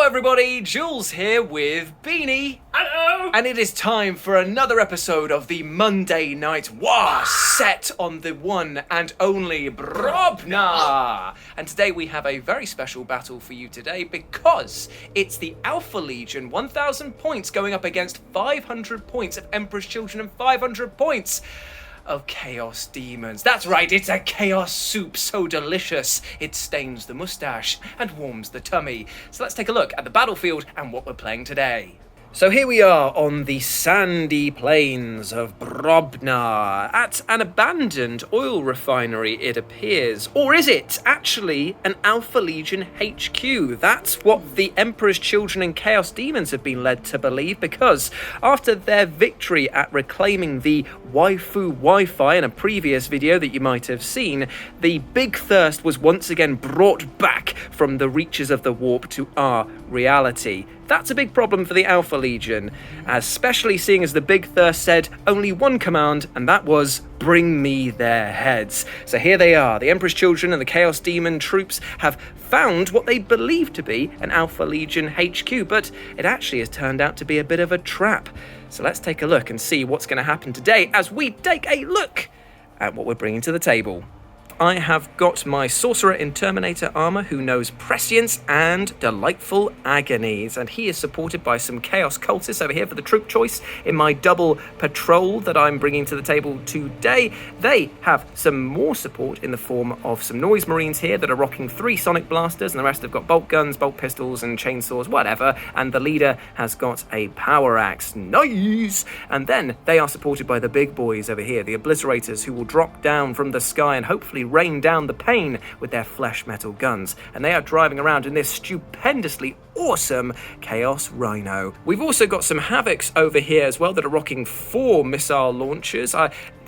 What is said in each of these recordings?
everybody, Jules here with Beanie. Hello! And it is time for another episode of the Monday Night War set on the one and only Brobnar. And today we have a very special battle for you today because it's the Alpha Legion, 1,000 points going up against 500 points of Emperor's Children and 500 points of Chaos Demons. That's right, it's a chaos soup so delicious it stains the mustache and warms the tummy. So let's take a look at the battlefield and what we're playing today. So here we are on the sandy plains of Brobnar, at an abandoned oil refinery, it appears. Or is it actually an Alpha Legion HQ? That's what the Emperor's Children and Chaos Demons have been led to believe, because after their victory at reclaiming the waifu Wi-Fi in a previous video that you might have seen, the Big Thirst was once again brought back from the reaches of the warp to our reality. That's a big problem for the Alpha Legion, especially seeing as the Big Thirst said only one command, and that was, bring me their heads. So here they are, the Emperor's Children and the Chaos Demon troops have found what they believe to be an Alpha Legion HQ, but it actually has turned out to be a bit of a trap. So let's take a look and see what's going to happen today as we take a look at what we're bringing to the table. I have got my Sorcerer in Terminator armor who knows prescience and delightful agonies, and he is supported by some Chaos Cultists over here for the troop choice in my double patrol that I'm bringing to the table today. They have some more support in the form of some Noise Marines here that are rocking 3 Sonic Blasters, and the rest have got bolt guns, bolt pistols and chainsaws, whatever, and the leader has got a power axe. Nice! And then they are supported by the big boys over here, the Obliterators, who will drop down from the sky and hopefully rain down the pain with their flesh metal guns, and they are driving around in this stupendously awesome Chaos Rhino. We've also got some Havocs over here as well that are rocking 4 missile launchers.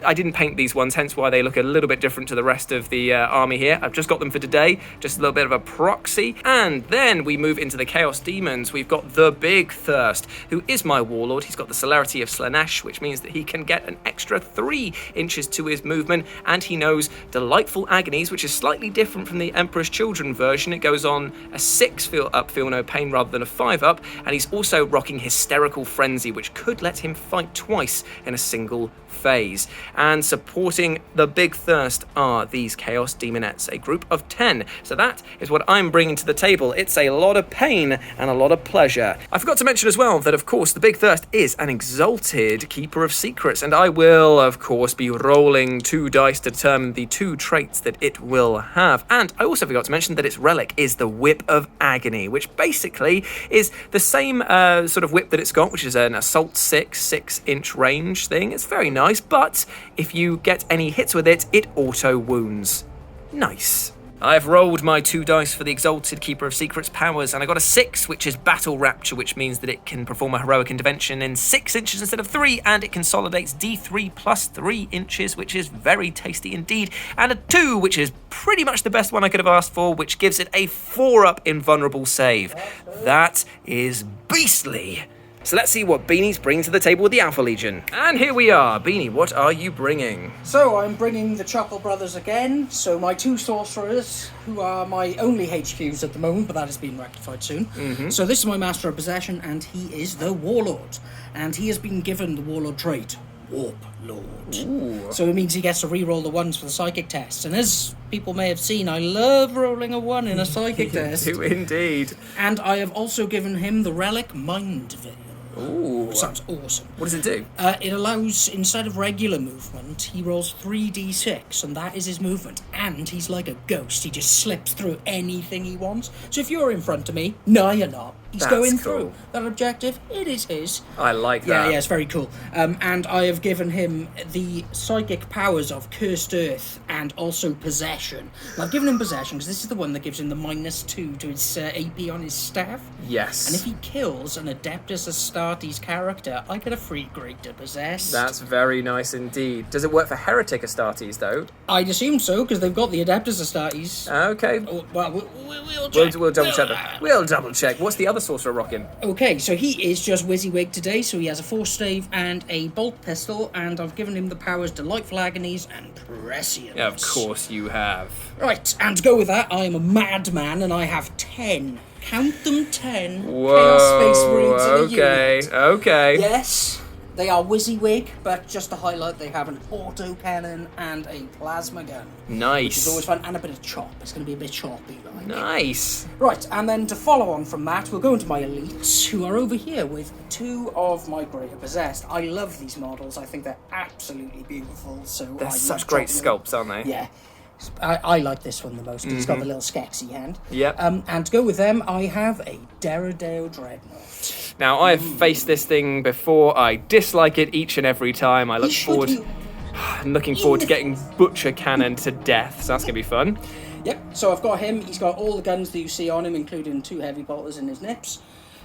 I didn't paint these ones, hence why they look a little bit different to the rest of the army here. I've just got them for today, just a little bit of a proxy. And then we move into the Chaos Demons. We've got the Big Thirst, who is my warlord. He's got the celerity of Slanesh, which means that he can get an extra 3 inches to his movement, and he knows Delightful Agonies, which is slightly different from the Emperor's Children version. It goes on a 6 feel up, feel no pain, rather than a 5 up, and he's also rocking Hysterical Frenzy, which could let him fight twice in a single phase. And supporting the Big Thirst are these Chaos Demonettes, a group of 10. So that is what I'm bringing to the table. It's a lot of pain and a lot of pleasure. I forgot to mention as well that, of course, the Big Thirst is an exalted Keeper of Secrets, and I will, of course, be rolling 2 dice to determine the 2 traits that it will have. And I also forgot to mention that its relic is the Whip of Agony, which basically is the same sort of whip that it's got, which is an Assault 6-inch range thing. It's very nice, but if you get any hits with it, it auto wounds. Nice. I've rolled my 2 dice for the Exalted Keeper of Secrets powers, and I got a 6, which is Battle Rapture, which means that it can perform a heroic intervention in 6 inches instead of 3, and it consolidates D3 plus 3 inches, which is very tasty indeed, and a 2, which is pretty much the best one I could have asked for, which gives it a 4-up invulnerable save. That is beastly. So let's see what Beanie's bringing to the table with the Alpha Legion. And here we are. Beanie, what are you bringing? So I'm bringing the Chuckle Brothers again. So my 2 sorcerers, who are my only HQs at the moment, but that has been rectified soon. Mm-hmm. So this is my Master of Possession, and he is the Warlord. And he has been given the Warlord trait, Warp Lord. Ooh. So it means he gets to re-roll the 1s for the psychic tests. And as people may have seen, I love rolling a 1 in a psychic test. You do indeed. And I have also given him the relic Mind Veil. Ooh. Sounds awesome. What does it do? It allows, instead of regular movement, he rolls 3d6, and that is his movement. And he's like a ghost. He just slips through anything he wants. So if you're in front of me, no, you're not. He's That's going cool. through. That objective, it is his. I like that. Yeah, it's very cool. And I have given him the psychic powers of Cursed Earth and also Possession. And I've given him Possession because this is the one that gives him the -2 to his AP on his staff. Yes. And if he kills an Adeptus Astartes character, I get a free grade to possess. That's very nice indeed. Does it work for Heretic Astartes, though? I'd assume so, because they've got the Adeptus Astartes. Okay. Oh, well, we'll check. We'll double check that. We'll double check. What's the other sorcerer rocking? Okay, so he is just WYSIWYG today, so he has a Force Stave and a Bolt Pistol, and I've given him the powers Delightful Agonies and Prescience. Yeah, of course you have. Right, and to go with that, I am a madman, and I have 10 count them 10 Whoa, Chaos Space Marines in a unit. okay. Yes, they are WYSIWYG, but just to highlight, they have an autocannon and a plasma gun. Nice. Which is always fun, and a bit of chop. It's going to be a bit choppy, like. Nice. Right, and then to follow on from that, we'll go into my elites, who are over here with 2 of my Greater Possessed. I love these models. I think they're absolutely beautiful. So They're I such love great chopping them. sculpts, aren't they? Yeah. I like this one the most because it's got the little skexy hand. Yep. And to go with them, I have a Derridale Dreadnought. Now, I have faced this thing before. I dislike it each and every time. I'm looking forward to getting Butcher Cannon to death, so that's going to be fun. Yep, so I've got him. He's got all the guns that you see on him, including 2 heavy bolters in his nips.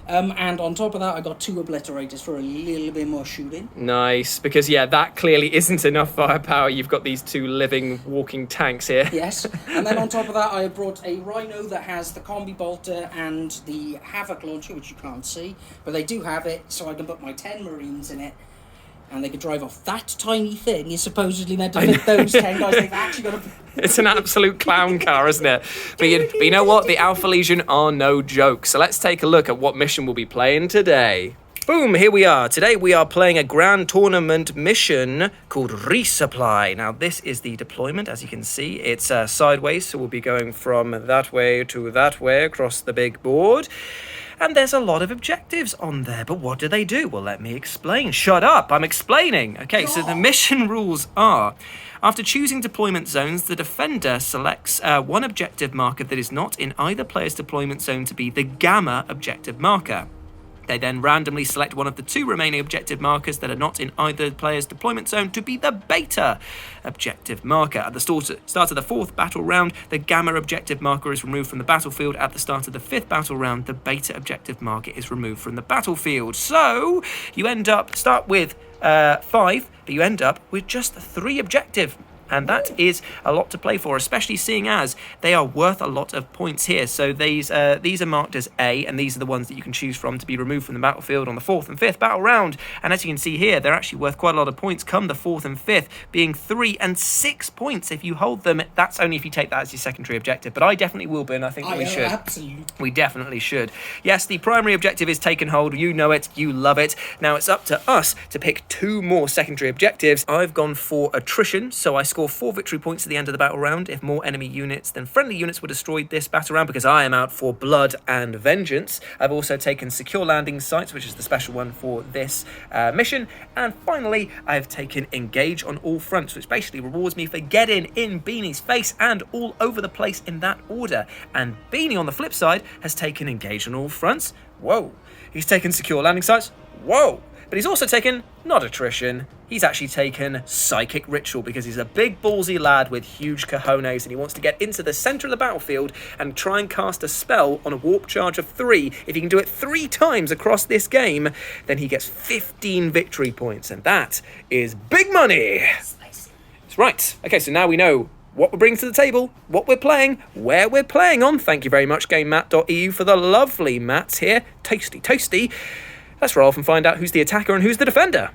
And on top of that, I got 2 obliterators for a little bit more shooting. Nice, because that clearly isn't enough firepower. You've got these 2 living, walking tanks here. Yes, and then on top of that, I brought a Rhino that has the combi bolter and the Havoc launcher, which you can't see, but they do have it, so I can put my 10 Marines in it. And they could drive off that tiny thing is supposedly meant to fit those 10 guys. They've actually got to... It's an absolute clown car, isn't it? But you know what? The Alpha Legion are no joke. So let's take a look at what mission we'll be playing today. Boom, here we are. Today we are playing a grand tournament mission called Resupply. Now this is the deployment, as you can see. It's sideways, so we'll be going from that way to that way across the big board. And there's a lot of objectives on there, but what do? Well, let me explain. Shut up, I'm explaining. Okay, so the mission rules are, after choosing deployment zones, the defender selects one objective marker that is not in either player's deployment zone to be the Gamma objective marker. They then randomly select one of the 2 remaining objective markers that are not in either player's deployment zone to be the Beta objective marker. At the start of the 4th battle round, the Gamma objective marker is removed from the battlefield. At the start of the 5th battle round, the Beta objective marker is removed from the battlefield. So you start with 5, but you end up with just 3 objectives. And that is a lot to play for, especially seeing as they are worth a lot of points here. So these are marked as A, and these are the ones that you can choose from to be removed from the battlefield on the 4th and 5th battle round. And as you can see here, they're actually worth quite a lot of points come the 4th and 5th, being 3 and 6 points if you hold them. That's only if you take that as your secondary objective. But I definitely will be, and I think that we should. Absolutely. We definitely should. Yes, the primary objective is taken hold. You know it. You love it. Now it's up to us to pick 2 more secondary objectives. I've gone for attrition, so I score 4 victory points at the end of the battle round if more enemy units than friendly units were destroyed this battle round, because I am out for blood and vengeance. I've also taken secure landing sites, which is the special one for this mission. And finally, I've taken engage on all fronts, which basically rewards me for getting in Beanie's face and all over the place in that order. And Beanie, on the flip side, has taken engage on all fronts. Whoa. He's taken secure landing sites. Whoa. But he's also taken, not attrition, he's actually taken psychic ritual, because he's a big ballsy lad with huge cojones and he wants to get into the centre of the battlefield and try and cast a spell on a warp charge of 3. If he can do it 3 times across this game, then he gets 15 victory points, and that is big money. That's right. Okay, so now we know what we're bringing to the table, what we're playing, where we're playing on. Thank you very much, GameMat.eu, for the lovely mats here. Tasty, tasty. Let's roll off and find out who's the attacker and who's the defender.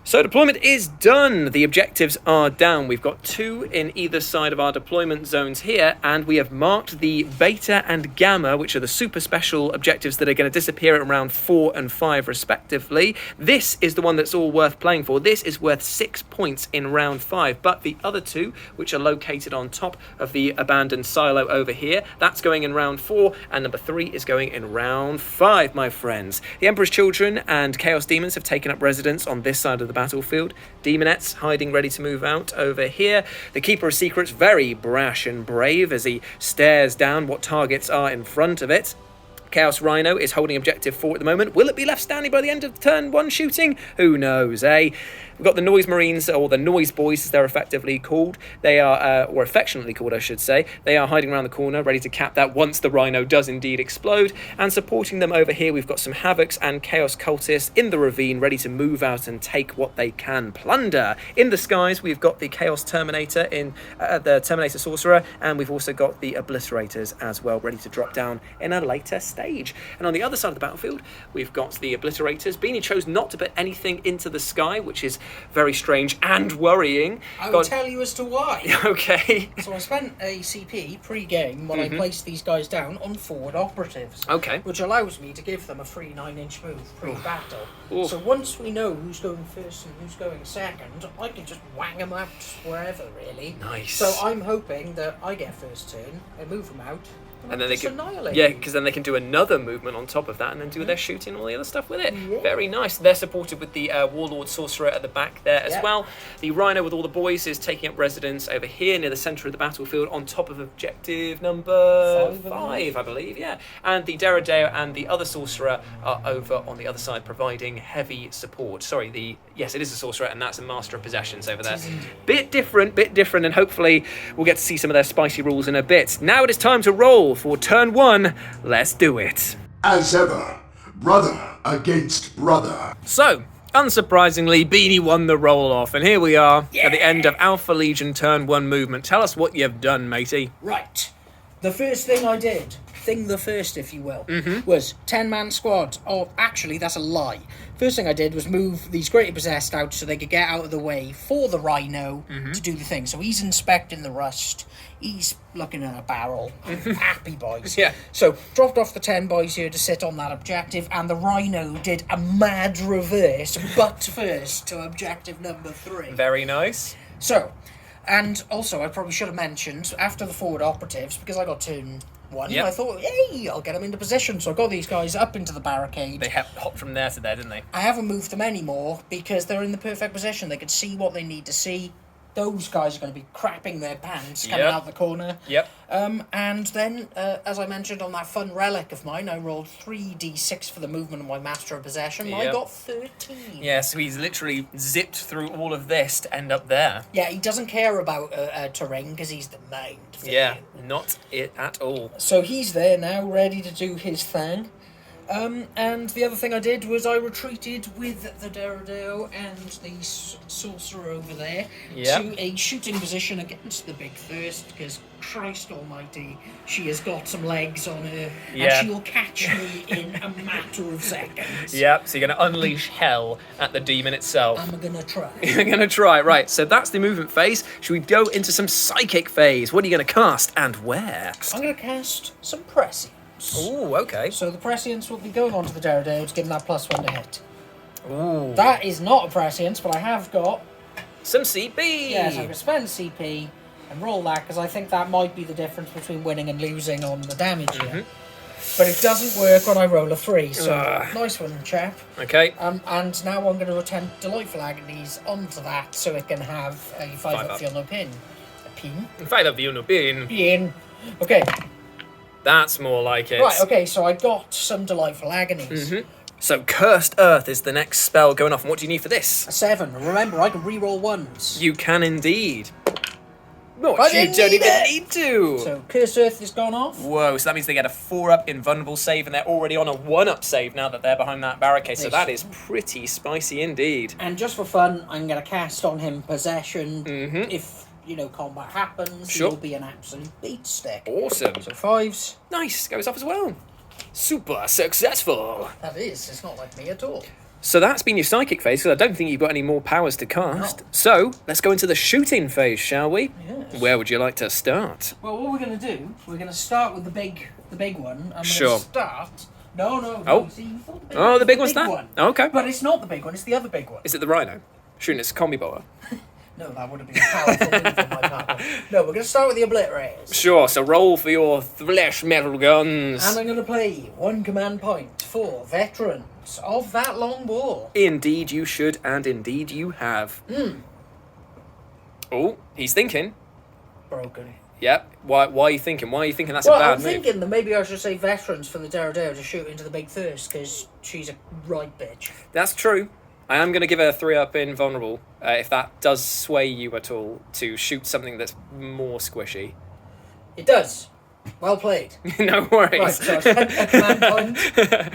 So deployment is done. The objectives are down. We've got 2 in either side of our deployment zones here, and we have marked the Beta and Gamma, which are the super special objectives that are going to disappear at round 4 and 5 respectively. This is the one that's all worth playing for. This is worth 6 points in round 5, but the other 2, which are located on top of the abandoned silo over here, that's going in round 4, and number 3 is going in round 5, my friends. The Emperor's Children and Chaos Demons have taken up residence on this side of the battlefield. Demonettes hiding ready to move out over here. The Keeper of Secrets very brash and brave as he stares down what targets are in front of it. Chaos Rhino is holding objective 4 at the moment. Will it be left standing by the end of turn 1 shooting? Who knows, eh? We've got the Noise Marines, or the Noise Boys as they're effectively called. They are, or affectionately called I should say, they are hiding around the corner, ready to cap that once the Rhino does indeed explode. And supporting them over here, we've got some Havocs and Chaos Cultists in the ravine, ready to move out and take what they can plunder. In the skies, we've got the Chaos Terminator, the Terminator Sorcerer, and we've also got the Obliterators as well, ready to drop down in a later stage. stage. And on the other side of the battlefield, we've got the obliterators. Beanie chose not to put anything into the sky, which is very strange and worrying. I will tell you as to why. Okay. So I spent a CP pre-game when I placed these guys down on forward operatives. Okay. Which allows me to give them a free 9-inch move pre-battle. Oof. So once we know who's going first and who's going second, I can just wang them out wherever, really. Nice. So I'm hoping that I get first turn, I move them out, and then they can annihilate. Yeah, because then they can do another movement on top of that and then do their shooting and all the other stuff with it. Yeah. Very nice. They're supported with the warlord sorcerer at the back there as well. The rhino with all the boys is taking up residence over here near the centre of the battlefield on top of objective number 5, I believe. Yeah, and the Derodeo and the other sorcerer are over on the other side providing heavy support. Sorry, yes, it is a sorcerer, and that's a master of possessions over there. Bit different, and hopefully we'll get to see some of their spicy rules in a bit. Now it is time to roll for turn 1. Let's do it. As ever, brother against brother. So, unsurprisingly, Beanie won the roll-off, and here we are at the end of Alpha Legion turn 1 movement. Tell us what you've done, matey. Right. The first thing I did, if you will, was 10-man squad. Oh, actually, that's a lie. First thing I did was move these Greater Possessed out so they could get out of the way for the Rhino to do the thing. So he's inspecting the rust. He's looking at a barrel. Happy boys. Yeah. So dropped off the 10 boys here to sit on that objective, and the Rhino did a mad reverse, butt first, to objective number 3. Very nice. So, and also I probably should have mentioned, after the forward operatives, because I got turn 1, I thought, hey, I'll get them into position. So I got these guys up into the barricade. They hopped from there to there, didn't they? I haven't moved them anymore because they're in the perfect position. They can see what they need to see. Those guys are going to be crapping their pants coming out the corner. Yep. And then, as I mentioned on that fun relic of mine, I rolled 3d6 for the movement of my Master of Possession. Yep. I got 13. Yeah, so he's literally zipped through all of this to end up there. Yeah, he doesn't care about terrain because he's the mind. Yeah, not it at all. So he's there now, ready to do his thing. And the other thing I did was I retreated with the Derodeo and the sorcerer over there to a shooting position against the big thirst, because Christ almighty, she has got some legs on her, and she'll catch me in a matter of seconds. Yep, so you're going to unleash hell at the demon itself. I'm going to try. You're going to try, right. So that's the movement phase. Should we go into some psychic phase? What are you going to cast and where? I'm going to cast some prescience. Ooh, okay. So the prescience will be going on to the Derodeo to give him that +1 to hit. Ooh. That is not a prescience, but I have got Some CP! Yes, I'm going to spend CP and roll that, because I think that might be the difference between winning and losing on the damage here. But it doesn't work when I roll a 3, so nice one, chap. Okay. And now I'm going to attempt Delightful Agonies onto that, so it can have a 5-up feel no pin. A pin? 5-up feel no pin. Pin. Okay. That's more like it. Right, okay, so I got some Delightful Agonies. So Cursed Earth is the next spell going off, and what do you need for this? A 7. Remember, I can re-roll 1s. You can indeed. What? I You didn't don't need even it. need to. So Cursed Earth has gone off. Whoa, so that means they get a 4-up invulnerable save, and they're already on a 1-up save now that they're behind that barricade, so that is pretty spicy indeed. And just for fun, I'm going to cast on him Possession. If, combat happens, he'll be an absolute beat stick. Awesome. So 5s. Nice, goes off as well. Super successful. That is, it's not like me at all. So that's been your psychic phase, because I don't think you've got any more powers to cast. No. So, let's go into the shooting phase, shall we? Yes. Where would you like to start? Well, what we're going to do, we're going to start with the big one. I'm Sure. going to start... No. Oh. See, you thought The big one's big that? one. Okay. But it's not the big one, it's the other big one. Is it the rhino? Shooting its combi boa? No, that would have been a powerful move on my part. No, we're going to start with the Obliterators. Sure, so roll for your flesh metal guns. And I'm going to play 1 command point for veterans of that long war. Indeed you should, and indeed you have. Oh, he's thinking. Broken. Yep. Why are you thinking? Why are you thinking that's a bad I'm move? thinking that maybe I should say veterans for the Derodeo to shoot into the big thirst, because she's a right bitch. That's true. I am going to give her a 3-up invulnerable, if that does sway you at all, to shoot something that's more squishy. It does. Well played. No worries. Right, so I spent a command point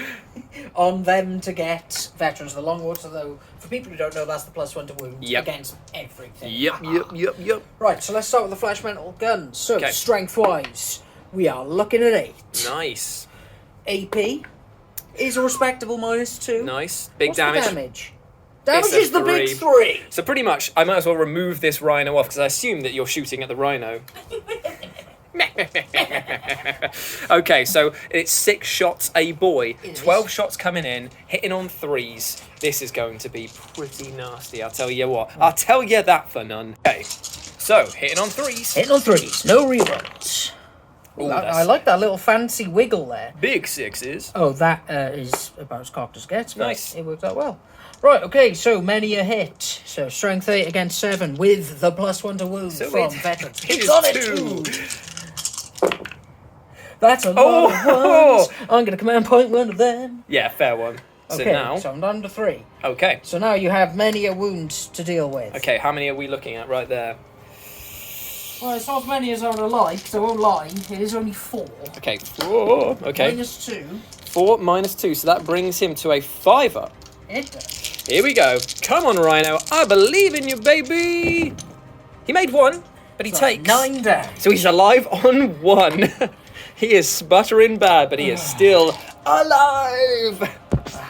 on them to get veterans of the long war, so for people who don't know, that's the +1 to wound against everything. Yep. Right, so let's start with the flesh metal guns. So, Okay. strength-wise, we are looking at 8. Nice. AP is a respectable -2. Nice. Big What's damage. The damage? Damage It's a is the big 3. 3. So pretty much, I might as well remove this rhino off because I assume that you're shooting at the rhino. Okay, so it's 6 shots a boy. It 12 is. shots coming in, hitting on 3s. This is going to be pretty nasty, I'll tell you what. I'll tell you that for none. Okay, so hitting on 3s. Hitting on 3s, no rerolls. Ooh, I like that little fancy wiggle there. Big 6s. Oh, that is about as cocked as gets. But Nice. It worked out well. Right, okay, so many a hit. So strength 8 against 7 with the +1 to wound So from it veterans. is It's on it 2. 2. That's a lot of ones. I'm going to command point one of them. Yeah, fair one. So Okay, now, so I'm down to 3. okay. So now you have many a wound to deal with. Okay, how many are we looking at right there? Well, it's not as many as I would like, so I won't lie. It is only 4. Okay, 4. Okay, -2. 4 -2, so that brings him to a 5-up. It does. Here we go. Come on, Rhino. I believe in you, baby. He made 1, but he So takes 9 down. So he's alive on 1. He is sputtering bad, but he is still alive.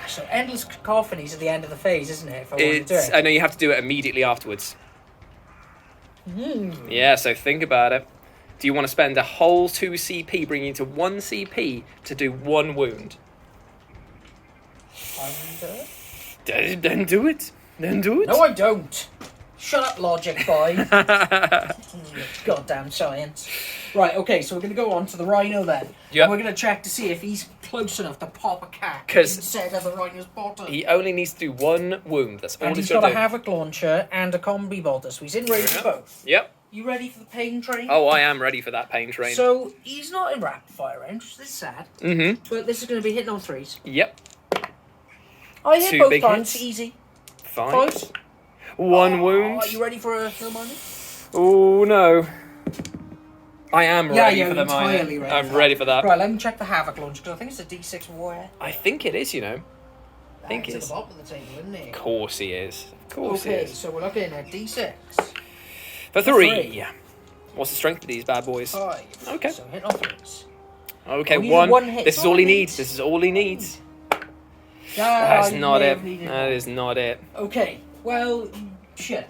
So endless cacophonies at the end of the phase, isn't it? If I want to do It's. it. I know you have to do it immediately afterwards. Yeah, so think about it. Do you want to spend a whole 2 CP, bringing you to 1 CP to do 1 wound? Then do it. Then do it. No, I don't. Shut up, logic boy. Goddamn science. Right, okay, so we're going to go on to the rhino then. Yep. And we're going to check to see if he's close enough to pop a cat 'Cause instead of the rhino's bottom. He only needs to do 1 wound. That's all And he's he's got got to a do. havoc launcher and a combi bolter, so he's in range for both. Yep. You ready for the pain train? Oh, I am ready for that pain train. So, he's not in rapid fire range, which is sad. Mm-hmm. But this is going to be hitting on 3s. Yep. I hit 2 both big times, hits. easy. 5. 5. 1 wound. Are you ready for a no money? Oh, no. I am Yeah, ready you're for the mine. entirely ready I'm for that. ready for that. Right, let me check the havoc launcher, because I think it's a D6 warrior. I think it is, you know. I think It's it's. at the bottom of the table, isn't it? Of course he is. Of course he Okay, is. so we're looking at D6. For 3. 3. What's the strength of these bad boys? 5. Okay. So hit on 3s. Okay, Oh, you need 1. 1 hit. This is It's all all he it needs. needs. This is all he needs. That's That's not it. That is not it. Okay, well, shit.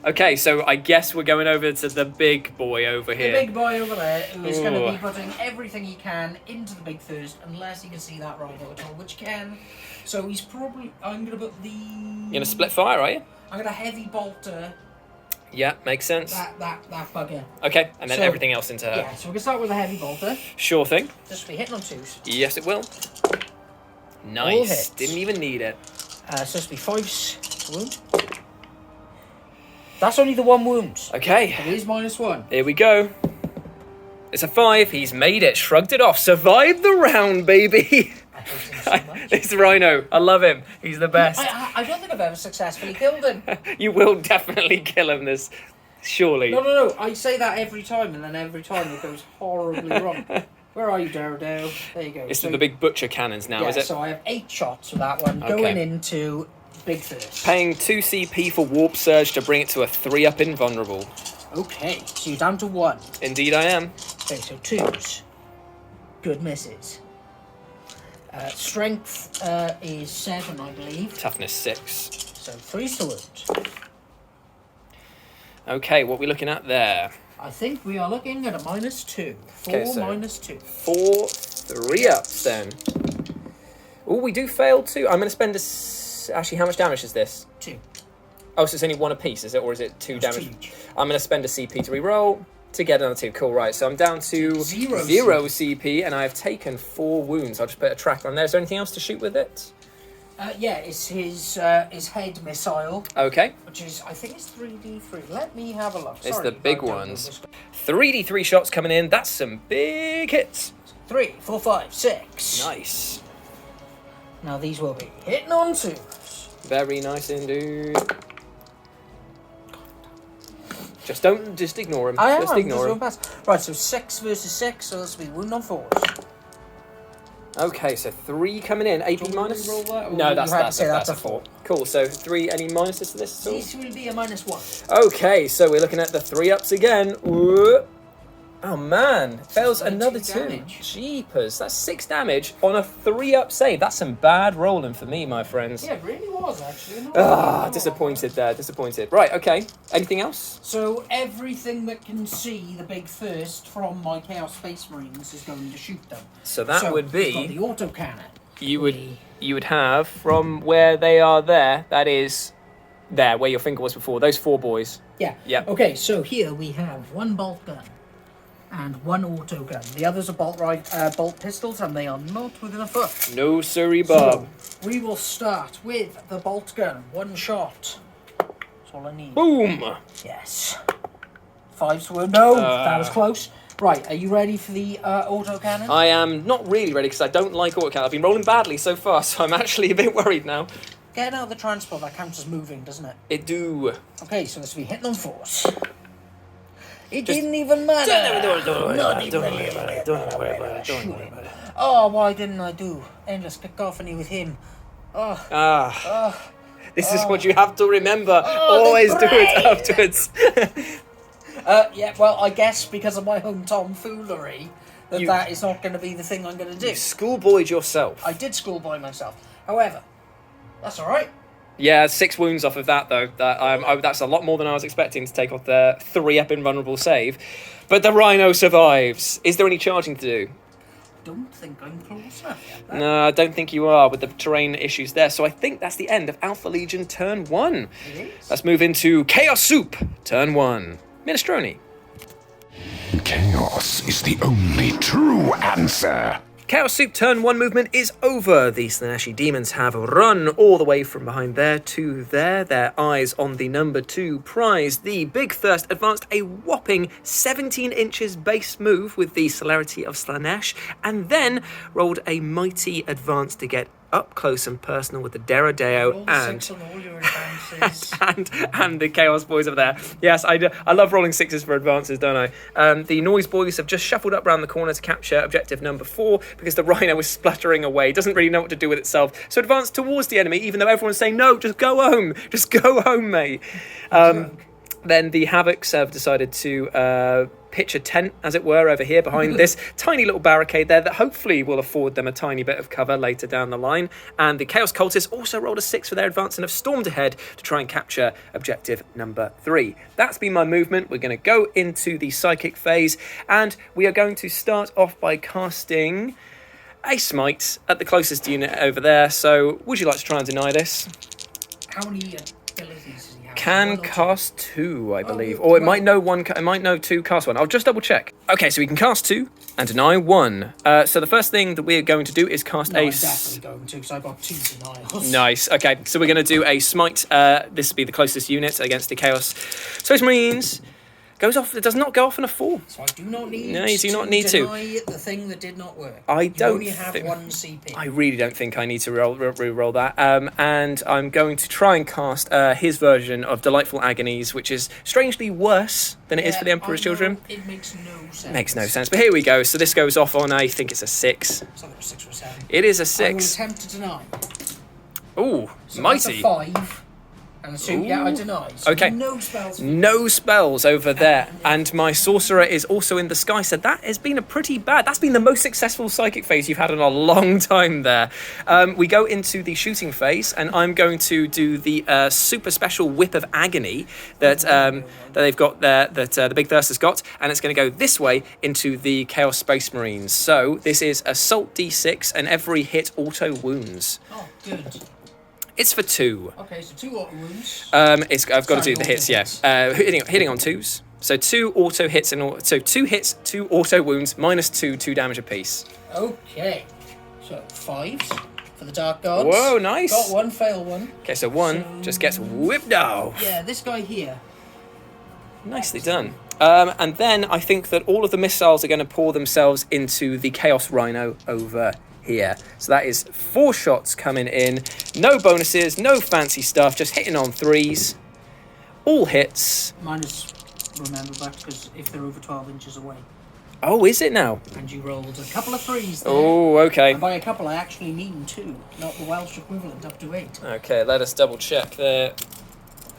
Okay, so I guess we're going over to the big boy over The here. big boy over there who is going to Ooh. be putting everything he can into the big first, unless he can see that rhino at all, which he can. So he's probably. I'm going to put the. You're gonna split fire, are you? I'm going to heavy bolter Yeah, makes sense. that bugger. Okay, and then So- everything else into her. Yeah, so we're going to start with a heavy bolter. Sure thing. Just be hitting on 2s. Yes, it will. All Nice. hits. Didn't even need it. So this will be 5s to wound. That's only the 1 wound. Okay, It is -1. here we go. It's a 5. He's made it. Shrugged it off. Survived the round, baby. I hate him so much. It's Rhino. I love him. He's the best. I don't think I've ever successfully killed him. You will definitely kill him this. Surely. No. I say that every time, and then every time it goes horribly wrong. Where are you, Daredevil? There you go. It's So- the big butcher cannons now, yeah, is it? so I have 8 shots with that one Okay. going into Big First. Paying 2 CP for Warp Surge to bring it to a 3-up invulnerable. Okay, so you're down to 1. Indeed I am. Okay, so 2s. Good misses. Strength is 7, I believe. Toughness 6. So 3s to wound. Okay, what are we looking at there? I think we are looking at a -2. 4 Okay, so- -2. 4 3-ups then. Oh, we do fail too. I'm going to spend actually, how much damage is this? 2. Oh, so it's only 1 apiece, is it? Or is it 2 It's damage? 2 each. I'm going to spend a CP to reroll to get another 2. Cool, right. So I'm down to 0 CP and I've taken 4 wounds. I'll just put a tracker on there. Is there anything else to shoot with it? Yeah, it's his head missile, Okay. which is, I think it's 3D3. Let me have a look. It's Sorry, the big I don't know ones. this. 3d3 shots coming in. That's some big hits. 3, 4, 5, 6. Nice. Now these will be hitting on 2s. Very nice indeed. Just ignore him. I am. Just I'm ignore just him. going past. Right, so 6 versus 6, so this will be wound on 4s. Okay, so 3 coming in. AP Do you want me minus? to roll that, or No, you that's had to that's say that's a that's a 4. Cool. So 3. Any minuses to this at all? This will be a -1. Okay, so we're looking at the 3-ups again. Whoop. Oh man, fails That's another 2 2. damage. Jeepers, that's 6 damage on a 3-up save. That's some bad rolling for me, my friends. Yeah, it really was actually. Disappointed there, disappointed. Right, okay. Anything else? So everything that can see the big thirst from my Chaos Space Marines is going to shoot them. So that would we've got be the autocannon. you would have from where they are there. That is there where your finger was before. Those 4 boys. Yeah. Yep. Okay, so here we have 1 bolt gun and 1 auto gun. The others are bolt pistols, and they are not within a foot. No siree, Bob. So we will start with the bolt gun. 1 shot. That's all I need. Boom. Yes. 5 to no. That was close. Right, are you ready for the autocannon? I am not really ready because I don't like autocannon. I've been rolling badly so far, so I'm actually a bit worried now. Getting out of the transport, that counts as moving, doesn't it? It do. Okay, so this will be hitting on force. It didn't even matter. Don't worry about it. Oh, why didn't I do endless cacophony with him? This is what you have to remember. Always do it afterwards. Yeah, well, I guess because of my own tomfoolery, that is not going to be the thing I'm going to do. You schoolboyed yourself. I did schoolboy myself. However, that's all right. Yeah, 6 wounds off of that, though. That's a lot more than I was expecting to take off the 3-up invulnerable save. But the Rhino survives. Is there any charging to do? Don't think I'm close enough yet. No, I don't think you are with the terrain issues there. So I think that's the end of Alpha Legion turn 1. It is. Let's move into Chaos Soup turn 1. Minestrone. Chaos is the only true answer. Chaos Soup turn 1 movement is over. The Slaaneshi demons have run all the way from behind there to there. Their eyes on the number 2 prize. The Big Thirst advanced a whopping 17 inches base move with the celerity of Slaanesh, and then rolled a mighty advance to get up close and personal with the Derodeo and the Chaos Boys over there. Yes, I do. I love rolling 6s for advances, don't I? The Noise Boys have just shuffled up round the corner to capture objective number 4 because the Rhino is spluttering away. Doesn't really know what to do with itself. So advance towards the enemy, even though everyone's saying, no, just go home. Just go home, mate. Then the Havocs have decided to pitch a tent, as it were, over here behind this tiny little barricade there that hopefully will afford them a tiny bit of cover later down the line. And the Chaos Cultists also rolled a 6 for their advance and have stormed ahead to try and capture objective number 3. That's been my movement. We're going to go into the psychic phase, and we are going to start off by casting a smite at the closest unit over there. So would you like to try and deny this? How many abilities does he have? Can 1 or 2? cast 2, I believe. Or it might know 1, it might know 2, cast 1. I'll just double check. Okay, so we can cast 2 and deny 1. So the first thing that we're going to do is cast No, a... I'm definitely going to, because I've got 2 denials. Nice. Okay, so we're going to do a smite. This will be the closest unit against the Chaos Space Marines. Goes off. It does not go off on a 4. So I do not need No, you do not need to. deny the thing that did not work. I You don't only have think- 1 CP. I really don't think I need to re-roll that. And I'm going to try and cast his version of Delightful Agonies, which is strangely worse than it is for the Emperor's I know, Children. It makes no sense. Makes no sense. But here we go. So this goes off on, I think it's a 6. It's either a 6 or a 7. It is a I will 6. attempt to deny. Ooh, So mighty. That's a 5. And so, yeah, I deny. So Okay. no spells. No spells over there. And my sorcerer is also in the sky. So that has been that's been the most successful psychic phase you've had in a long time there. We go into the shooting phase, and I'm going to do the super special Whip of Agony that they've got there, that the Big Thirst has got. And it's going to go this way into the Chaos Space Marines. So this is Assault D6, and every hit auto wounds. Oh, good. It's for 2. Okay, so 2 auto wounds. I've got to do the auto hits, hits. yeah. Hitting on 2s. So 2 auto hits, so 2 hits, 2 auto wounds, -2, 2 damage apiece. Okay. So 5s for the Dark Gods. Whoa, nice. Got 1, fail 1. Okay, so 1 just gets whipped off. Yeah, this guy here. Nicely done. And then I think that all of the missiles are going to pour themselves into the Chaos Rhino over here. So that is 4 shots coming in. No bonuses, no fancy stuff, just hitting on 3s. All hits. Minus, remember back, because if they're over 12 inches away. Oh, is it now? And you rolled a couple of 3s there. Oh, okay. And by a couple, I actually mean 2, not the Welsh equivalent up to 8. Okay, let us double check there.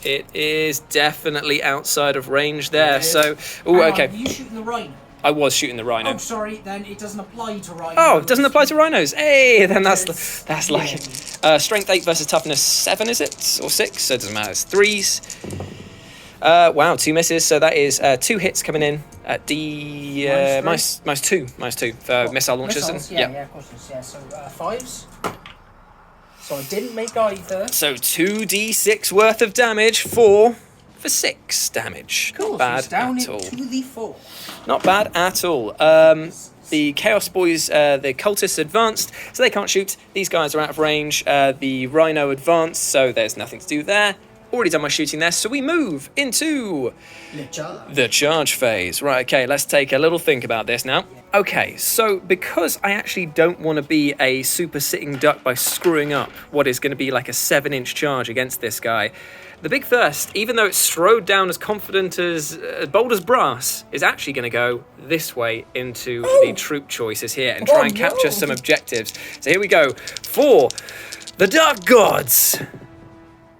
It is definitely outside of range there. It is. So, Hang on, okay. are you shooting the Rhino? I was shooting the rhino. Oh, sorry, then it doesn't apply to rhinos. Oh, it doesn't apply to rhinos. Hey, then that's like it. Strength 8 versus toughness 7, is it? Or 6? So it doesn't matter. It's 3s. Wow, 2 misses. So that is 2 hits coming in at D minus 2 for missile launchers. Missiles, yeah, of course it is. Yeah, so 5s. So I didn't make either. So 2d6 worth of damage for 6 damage. Cool, Not bad so down at all. to the 4. Not bad at all. The Chaos Boys, the cultists advanced, so they can't shoot. These guys are out of range. The Rhino advanced, so there's nothing to do there. Already done my shooting there, so we move into the charge phase. Right, okay, let's take a little think about this now. Okay, so because I actually don't want to be a super sitting duck by screwing up what is going to be like a 7-inch charge against this guy, the Big Thirst, even though it's strode down as confident as bold as brass, is actually going to go this way into the troop choices here and try and capture some objectives. So here we go. For the Dark Gods.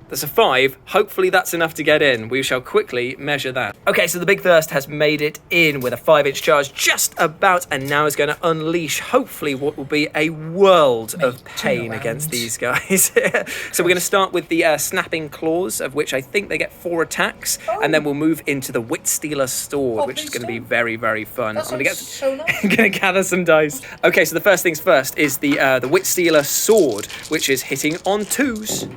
That's a 5. Hopefully that's enough to get in. We shall quickly measure that. Okay, so the Big Thirst has made it in with a 5-inch charge just about, and now is going to unleash, hopefully, what will be a world of pain against these guys. So we're going to start with the Snapping Claws, of which I think they get 4 attacks, and then we'll move into the Wit Stealer Sword, which is going to be very, very fun. I'm going to gather some dice. Okay, so the first things first is the Wit Stealer Sword, which is hitting on 2s.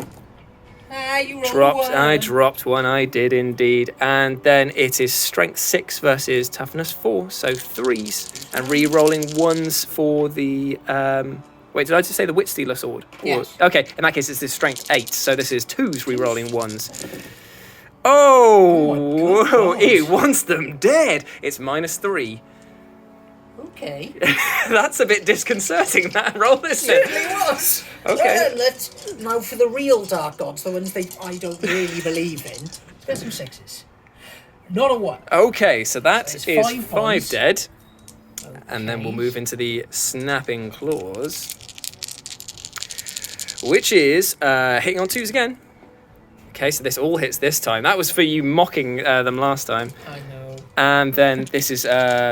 I dropped one, I did indeed. And then it is strength 6 versus toughness 4, so 3s. And re-rolling 1s for the... wait, did I just say the Wit Stealer Sword? Yes. Okay, in that case it's this strength 8, so this is 2s re-rolling 1s. Oh, whoa, it wants them dead. It's -3. Okay. That's a bit disconcerting, that roll, isn't it? It certainly was. Okay. Now for the real Dark Gods, the ones I don't really believe in, there's some 6s. Not a 1. Okay, so that So is it's 5 5 dead. Okay. And then we'll move into the Snapping Claws, which is hitting on 2s again. Okay, so this all hits this time. That was for you mocking them last time. I know. And then this is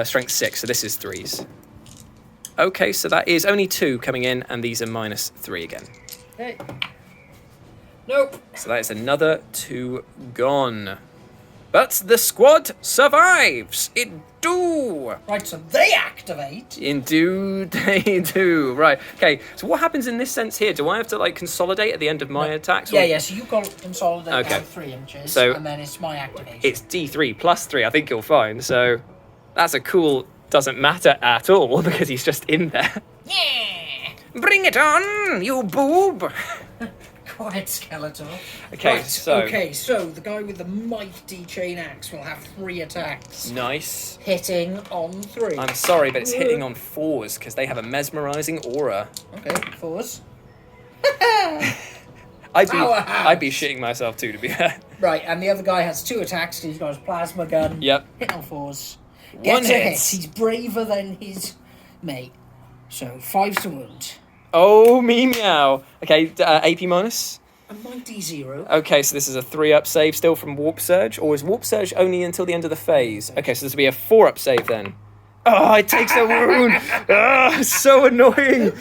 strength 6, so this is 3s. Okay, so that is only 2 coming in, and these are -3 again. Hey. Nope. So that is another 2 gone. But the squad survives! It do! Right, so they activate. Indeed they do. Right, okay, so what happens in this sense here? Do I have to, like, consolidate at the end of my attacks? Yeah, so you've got to consolidate Okay. down 3 inches, So and then it's my activation. It's D3 plus 3, I think you'll find. So that's a cool doesn't matter at all because he's just in there. Yeah! Bring it on, you boob! Quiet, Skeletor. Okay, right, so the guy with the mighty chain axe will have 3 attacks. Nice. Hitting on 3. I'm sorry, but it's hitting on 4s because they have a mesmerizing aura. Okay, 4s. I'd be shitting myself too, to be fair. Right, and the other guy has 2 attacks because he's got his plasma gun. Yep. Hit on 4s. One Gets a hit. hit. He's braver than his mate. So 5s to wound. Oh, me meow. Okay, AP minus. A mighty 0. Okay, so this is a 3-up save still from Warp Surge, or is Warp Surge only until the end of the phase? Okay, so this will be a 4-up save then. Oh, it takes a wound. So annoying.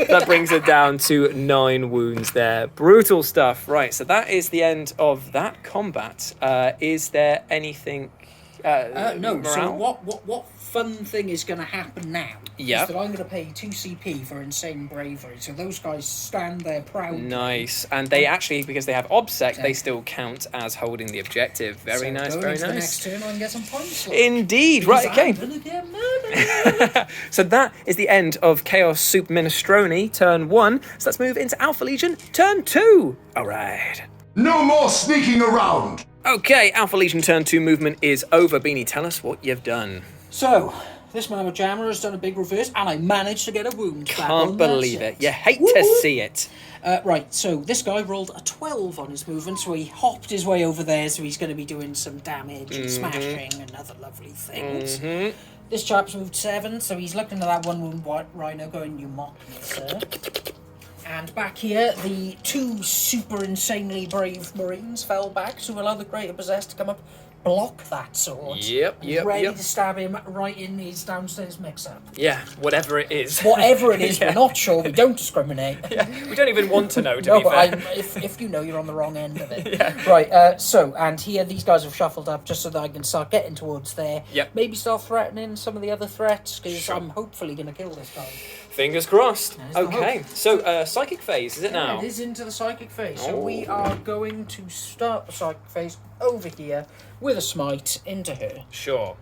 That brings it down to 9 wounds there. Brutal stuff. Right, so that is the end of that combat. Is there anything? No. Morale? So what fun thing is going to happen now? Yeah. Is that I'm going to pay 2 CP for insane bravery. So those guys stand there proud. Nice, and they actually, because they have obsec, they still count as holding the objective. Very nice, very The nice. next turn, I can get some points. Indeed, right, okay. I'm gonna get murdered. So that is the end of Chaos Soup Minestrone, turn 1. So let's move into Alpha Legion, turn 2. All right. No more sneaking around! Okay, Alpha Legion turn 2 movement is over. Beanie, tell us what you've done. So, this Mammoth Jammer has done a big reverse, and I managed to get a wound back on Can't that believe set. it. You hate to see it. Right, so this guy rolled a 12 on his movement, so he hopped his way over there, so he's going to be doing some damage and smashing and other lovely things. This chap's moved 7, so he's looking at that one wound rhino going, "You mock me, sir." And back here, the 2 super insanely brave Marines fell back to allow the Greater Possessed to come up block that sword. Yep, yep, Ready yep. to stab him right in his downstairs mix-up. Yeah, whatever it is. Whatever it is, Yeah. we're not sure. We don't discriminate. We don't even want to know, to No, be but fair. if you know, you're on the wrong end of it. Yeah. Right, so, and here these guys have shuffled up just so that I can start getting towards there. Yep. Maybe start threatening some of the other threats, because Sure. I'm hopefully going to kill this guy. Fingers crossed. There's the Okay, hope. so psychic phase, is it now? Yeah, it is into the psychic phase. So we Oh. are going to start the psychic phase over here with a smite into her. Sure.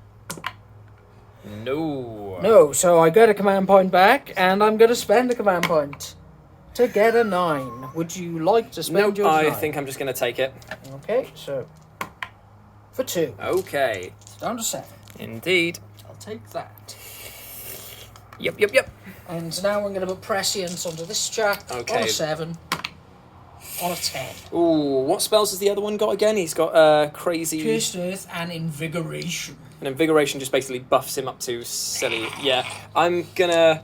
No. No, so I get a command point back, and I'm going to spend a command point to get a 9. Would you like to spend Nope, your 9? I think I'm just going to take it. Okay, so for 2. Okay. It's down to 7. Indeed. I'll take that. Yep. And now I'm going to put prescience onto this chap Okay. on a 7, on a 10. Ooh, what spells has the other one got again? He's got crazy... Cursed Earth and Invigoration. And Invigoration just basically buffs him up to silly. Yeah, I'm gonna...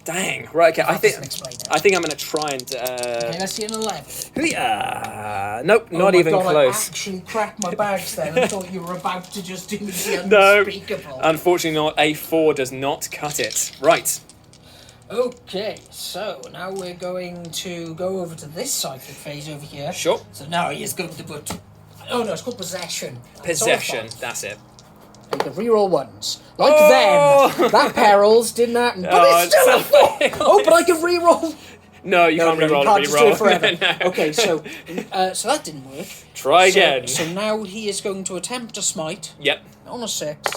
Dang. Right, okay. That doesn't explain it. I think I'm gonna try and... Okay, let's see an 11. Nope, Oh not my even God, I close. actually cracked my bags then and thought you were about to just do the No, unspeakable. unfortunately not. A 4 does not cut it. Right. Okay, so now we're going to go over to this psychic phase over here. Sure. So now he is going to put... Oh no, it's called Possession. Possession. It's all That's it. fine. You can reroll ones. Like Oh! them. That perils didn't happen. But Oh, it's still a it's so 4! Oh, but I can reroll... No, you can't No, reroll you can't just do it forever. No. Okay, so that didn't work. Try So- again. So now he is going to attempt to smite Yep. on a 6.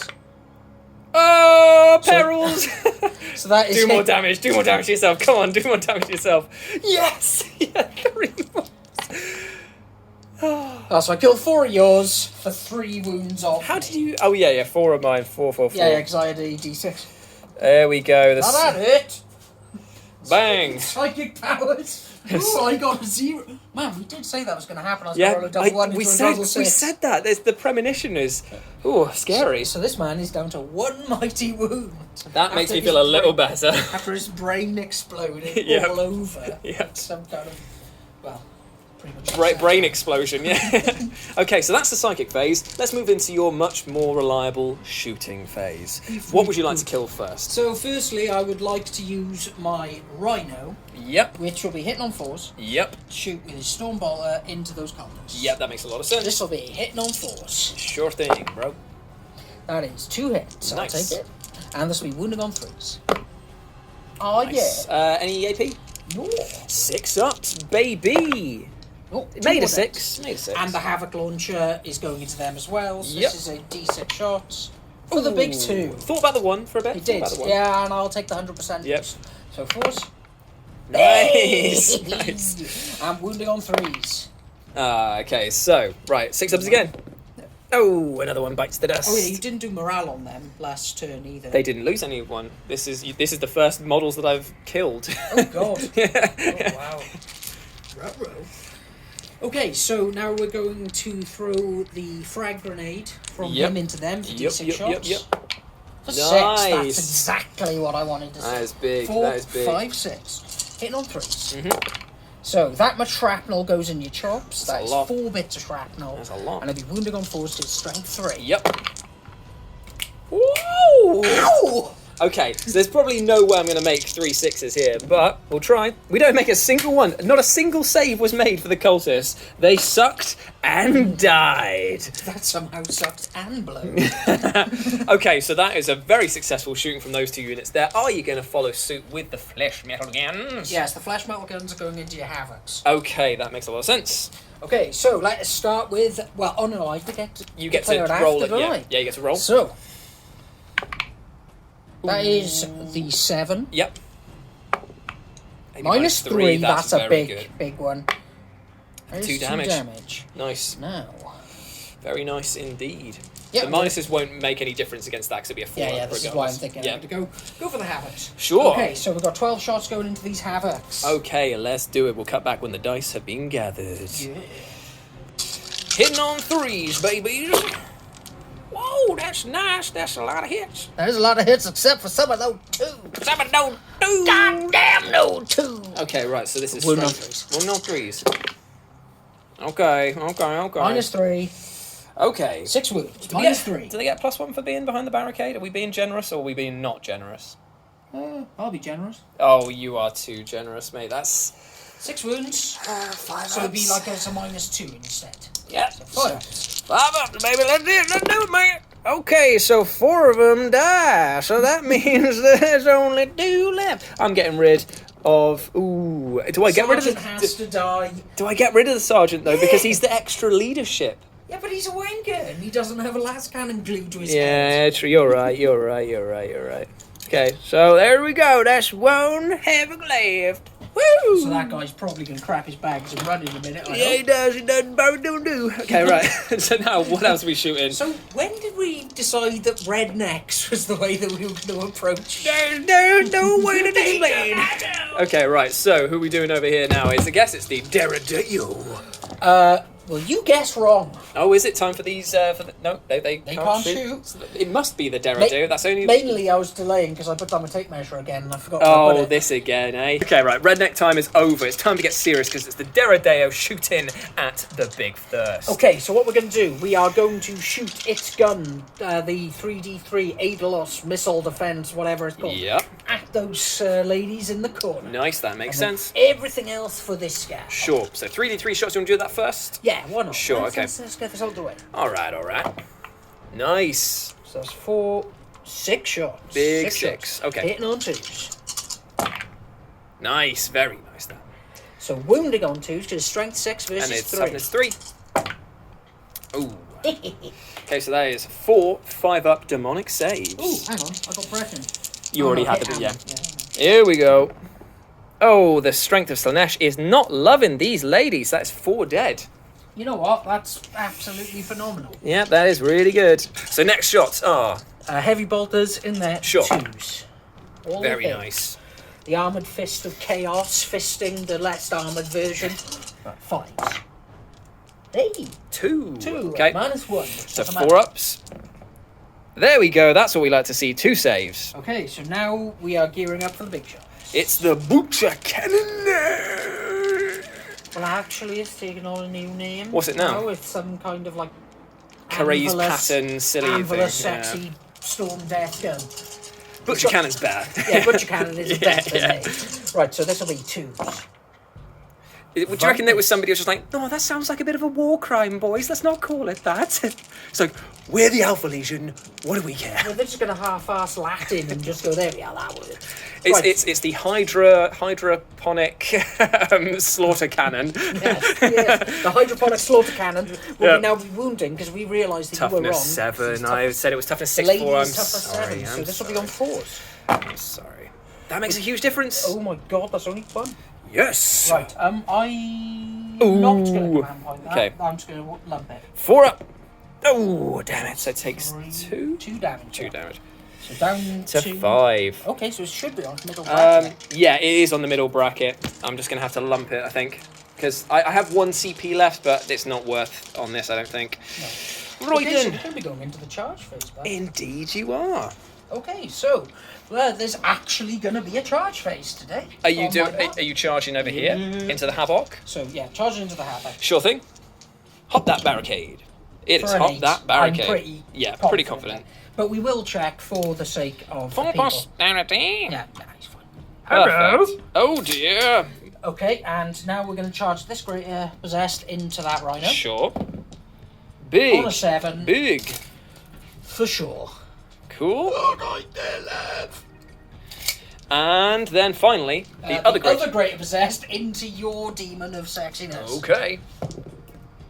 Oh, perils! So that is Do more damage. Do more damage to yourself. Come on, do more damage to yourself. Yes! Yeah, 3 more. Oh, so I killed 4 of yours for 3 wounds off. How did you... Oh, yeah, 4 of mine. 4. Yeah, because I had a d6. There we go. Now that hurt. Bang! Psychic powers. Ooh, I got a 0. Man, we did say that was going to happen. I was Yeah, going to roll a double 1 into we a said double 6. that. There's the premonition is... Ooh, scary. So this man is down to 1 mighty wound. That makes After me feel a his little brain- better. After his brain exploded Yep. all over. Yep. Some kind of... Well, pretty much... Brain explosion, yeah. Okay, so that's the psychic phase. Let's move into your much more reliable shooting phase. What would you like to kill first? So firstly, I would like to use my Rhino, Yep. which will be hitting on 4s, Yep. shoot with his Storm Bolter into those columns. Yep, that makes a lot of sense. This will be hitting on 4s. Sure thing, bro. That is 2 hits. Nice. I'll take it. And this will be wounding on 3s. Oh, Nice. yeah. Any AP? No. 6 ups, baby. Oh, It 2 made a more 6. hits. Made a 6. And the Havoc Launcher is going into them as well. So Yep. this is a D6 shot for the big 2. Thought about the 1 for a bit. He Thought did. about the 1. Yeah, and I'll take the 100%. Yep. So 4s. Nice. Nice. I'm wounding on 3s. Okay, so, right, 6 ups again. Oh, another one bites the dust. Oh yeah, you didn't do morale on them last turn either. They didn't lose anyone. This is the first models that I've killed. Oh god. Oh wow. Ruh-roh. Okay, so now we're going to throw the frag grenade from Yep. him into them for Yep, D6 yep, shots. yep. For 6, Nice. that's exactly what I wanted to see. That is big. 4, That is big. 5, 6. Hitting on 3s. Mhm. So that much shrapnel goes in your chops. That's a That is lot. 4 bits of shrapnel. That's a lot. And it'll be wounding on 4s to strength 3. Yep. Woo! Ow! Okay, so there's probably no way I'm going to make 3 6s here, but we'll try. We don't make a single one. Not a single save was made for the cultists. They sucked and died. That somehow sucked and blown. Okay, so that is a very successful shooting from those 2 units there. Are you going to follow suit with the flesh metal guns? Yes, the flash metal guns are going into your Havocs. Okay, that makes a lot of sense. Okay, so let us start with... Well, oh no, I forget to... You get to declare roll after, it, don't yeah. I? Yeah, you get to roll. So... That is the 7. Yep. Maybe Minus 3, that's a very big, good. big one. There's 2 damage. 2 damage. Nice. Now... Very nice indeed. Yeah, the minuses won't make any difference against that because it'll be a 4 Yeah, this is why I'm regardless. thinking Yeah. I'm going to go for the Havocs. Sure. Okay, so we've got 12 shots going into these Havocs. Okay, let's do it. We'll cut back when the dice have been gathered. Yeah. Hitting on 3s, baby. Whoa, that's nice. That's a lot of hits. There's a lot of hits except for some of those 2. Some of those 2. God damn no 2. Okay, right, so this is Wound on strength. Wound on 3s. Okay. Minus 3. Okay. 6 wounds. Do they -3. Do they get +1 for being behind the barricade? Are we being generous or are we being not generous? I'll be generous. Oh, you are too generous, mate. That's 6 wounds. 5 So it'd be like as a -2 instead. Yeah. So 5. 5 up, baby. Let's do it, mate. Okay, so 4 of them die. So that means there's only 2 left. I'm getting rid of. Ooh. Do I get rid of Sergeant has to die. Do I get rid of the sergeant though? Because he's the extra leadership. Yeah, but he's a wanker and he doesn't have a las cannon glued to his head. Yeah, true. You're right. Okay, so there we go. That's 1 heavy left. Woo! So that guy's probably going to crap his bags and run in a minute. I Yeah, hope. he does. He does. Both do. Okay, right. So now, what else are we shooting? So when did we decide that rednecks was the way that we were going to approach? There's no way to explain. Okay, right. So who are we doing over here now? I guess it's the Derrideo. Well, you guess wrong. Oh, is it time for these? No, they can't shoot. So it must be the Derrideo. That's only. Mainly, I was delaying because I put down my tape measure again and I forgot to Oh, put it. this again, eh? Okay, right. Redneck time is over. It's time to get serious because it's the Derrideo shooting at the Big Thirst. Okay, so what we're going to do, we are going to shoot its gun, the 3D3 Aedalos missile defense, whatever it's called, Yep. at those ladies in the corner. Nice. That makes And then sense. Everything else for this guy. Sure. So 3D3 shots. You want to do that first? Yeah, why not? Sure, Let's- okay. Let's get this out of the way. All right. Nice. So that's 6 shots. Big Six. six, okay. Hitting on 2s. Nice. Very nice. That. So wounding on 2s because strength 6 versus And it's 3. toughness 3. Ooh. Okay, so that is 4 5-up demonic saves. Ooh, hang on, I got breath in. You already no, had hit the hammer. yeah. Here we go. Oh, the strength of Slanesh is not loving these ladies. That's 4 dead. You know what? That's absolutely phenomenal. Yeah, that is really good. So next shots are Heavy bolters in there. Sure. 2s. All very hit. nice. The armoured fist of chaos, fisting the less armoured version. 5s. Hey, 2. 2. Okay. -1. So Doesn't 4 matter. ups. There we go. That's what we like to see. 2 saves. Okay, so now we are gearing up for the big shot. It's the Butcher Cannon. Well, actually, it's taken on a new name. What's it now? Oh, it's some kind of like Caraze anvilous- pattern, silly anvilous, thing. sexy storm death gun. Butcher Cannon's better. Yeah, Butcher Cannon is a Yeah, better yeah. name. Right, so this will be 2s. Would you reckon there was somebody who was just like, no, that sounds like a bit of a war crime, boys. Let's not call it that. It's like, we're the Alpha Legion. What do we care? Well, they're just going to half-ass Latin and just go, there we are, that word. It's, Right. it's the hydroponic slaughter cannon. Yes. The hydroponic slaughter cannon will Yeah. now be wounding because we realised that you were wrong. Toughness 7. It's I said it was toughness 6 lady for. I'm is toughness sorry. 7, so I'm this will be sorry. on 4s. I'm sorry. That makes a huge difference. Oh my god, that's only 1. Yes. Right, I'm not going to command point that. Okay. I'm just going to lump it. 4 up. Oh, damn it. So it takes 2? 2 damage. 2 damage. So down To 5. Okay, so it should be on the middle bracket. Yeah, it is on the middle bracket. I'm just going to have to lump it, I think. Because I have 1 CP left, but it's not worth on this, I don't think. No. Right Okay, so then. we're going to be going into the charge phase, bud. Indeed you are. Okay, so there's actually going to be a charge phase today. Are you on my part. Are you charging over here into the havoc? So yeah, charging into the havoc. Sure thing. Hop that barricade. It is For an hop 8, that barricade. I'm pretty pretty confident. there. But we will check for the sake of the For people. posterity. Yeah, he's fine. Perfect. Oh dear. Okay, and now we're going to charge this great possessed into that rhino. Sure. On Big. a 7, Big. for sure. Cool. And then finally, the other great. possessed into your demon of sexiness. Okay.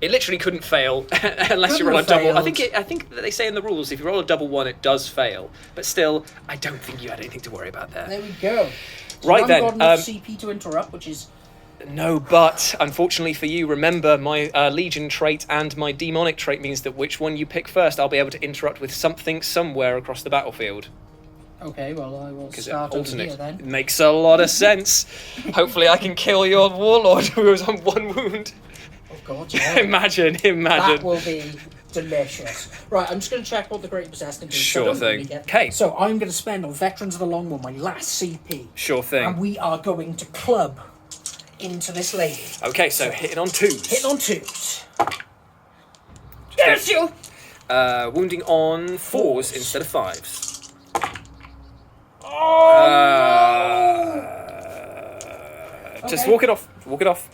It literally couldn't fail unless you Couldn't roll a have double. failed. I think that they say in the rules if you roll a double 1, it does fail. But still, I don't think you had anything to worry about there. There we go. So Right I've then, got enough CP to interrupt, which is No, but unfortunately for you, remember my Legion trait and my demonic trait means that which one you pick first, I'll be able to interrupt with something somewhere across the battlefield. okay. Well, I will Because start over alternate here then. it makes a lot of sense. Hopefully, I can kill your warlord who was on 1 wound. Oh God, yeah. Imagine. That will be delicious. Right, I'm just going to check what the Great Possessed can do. Sure don't thing. really get- Okay. So I'm going to spend on Veterans of the Long War my last CP. Sure thing. And we are going to club into this lady. Okay, so hitting on 2s. Hitting on 2s. There's you! Wounding on 4s instead of 5s. Oh, no! Just Okay. walk it off. Walk it off.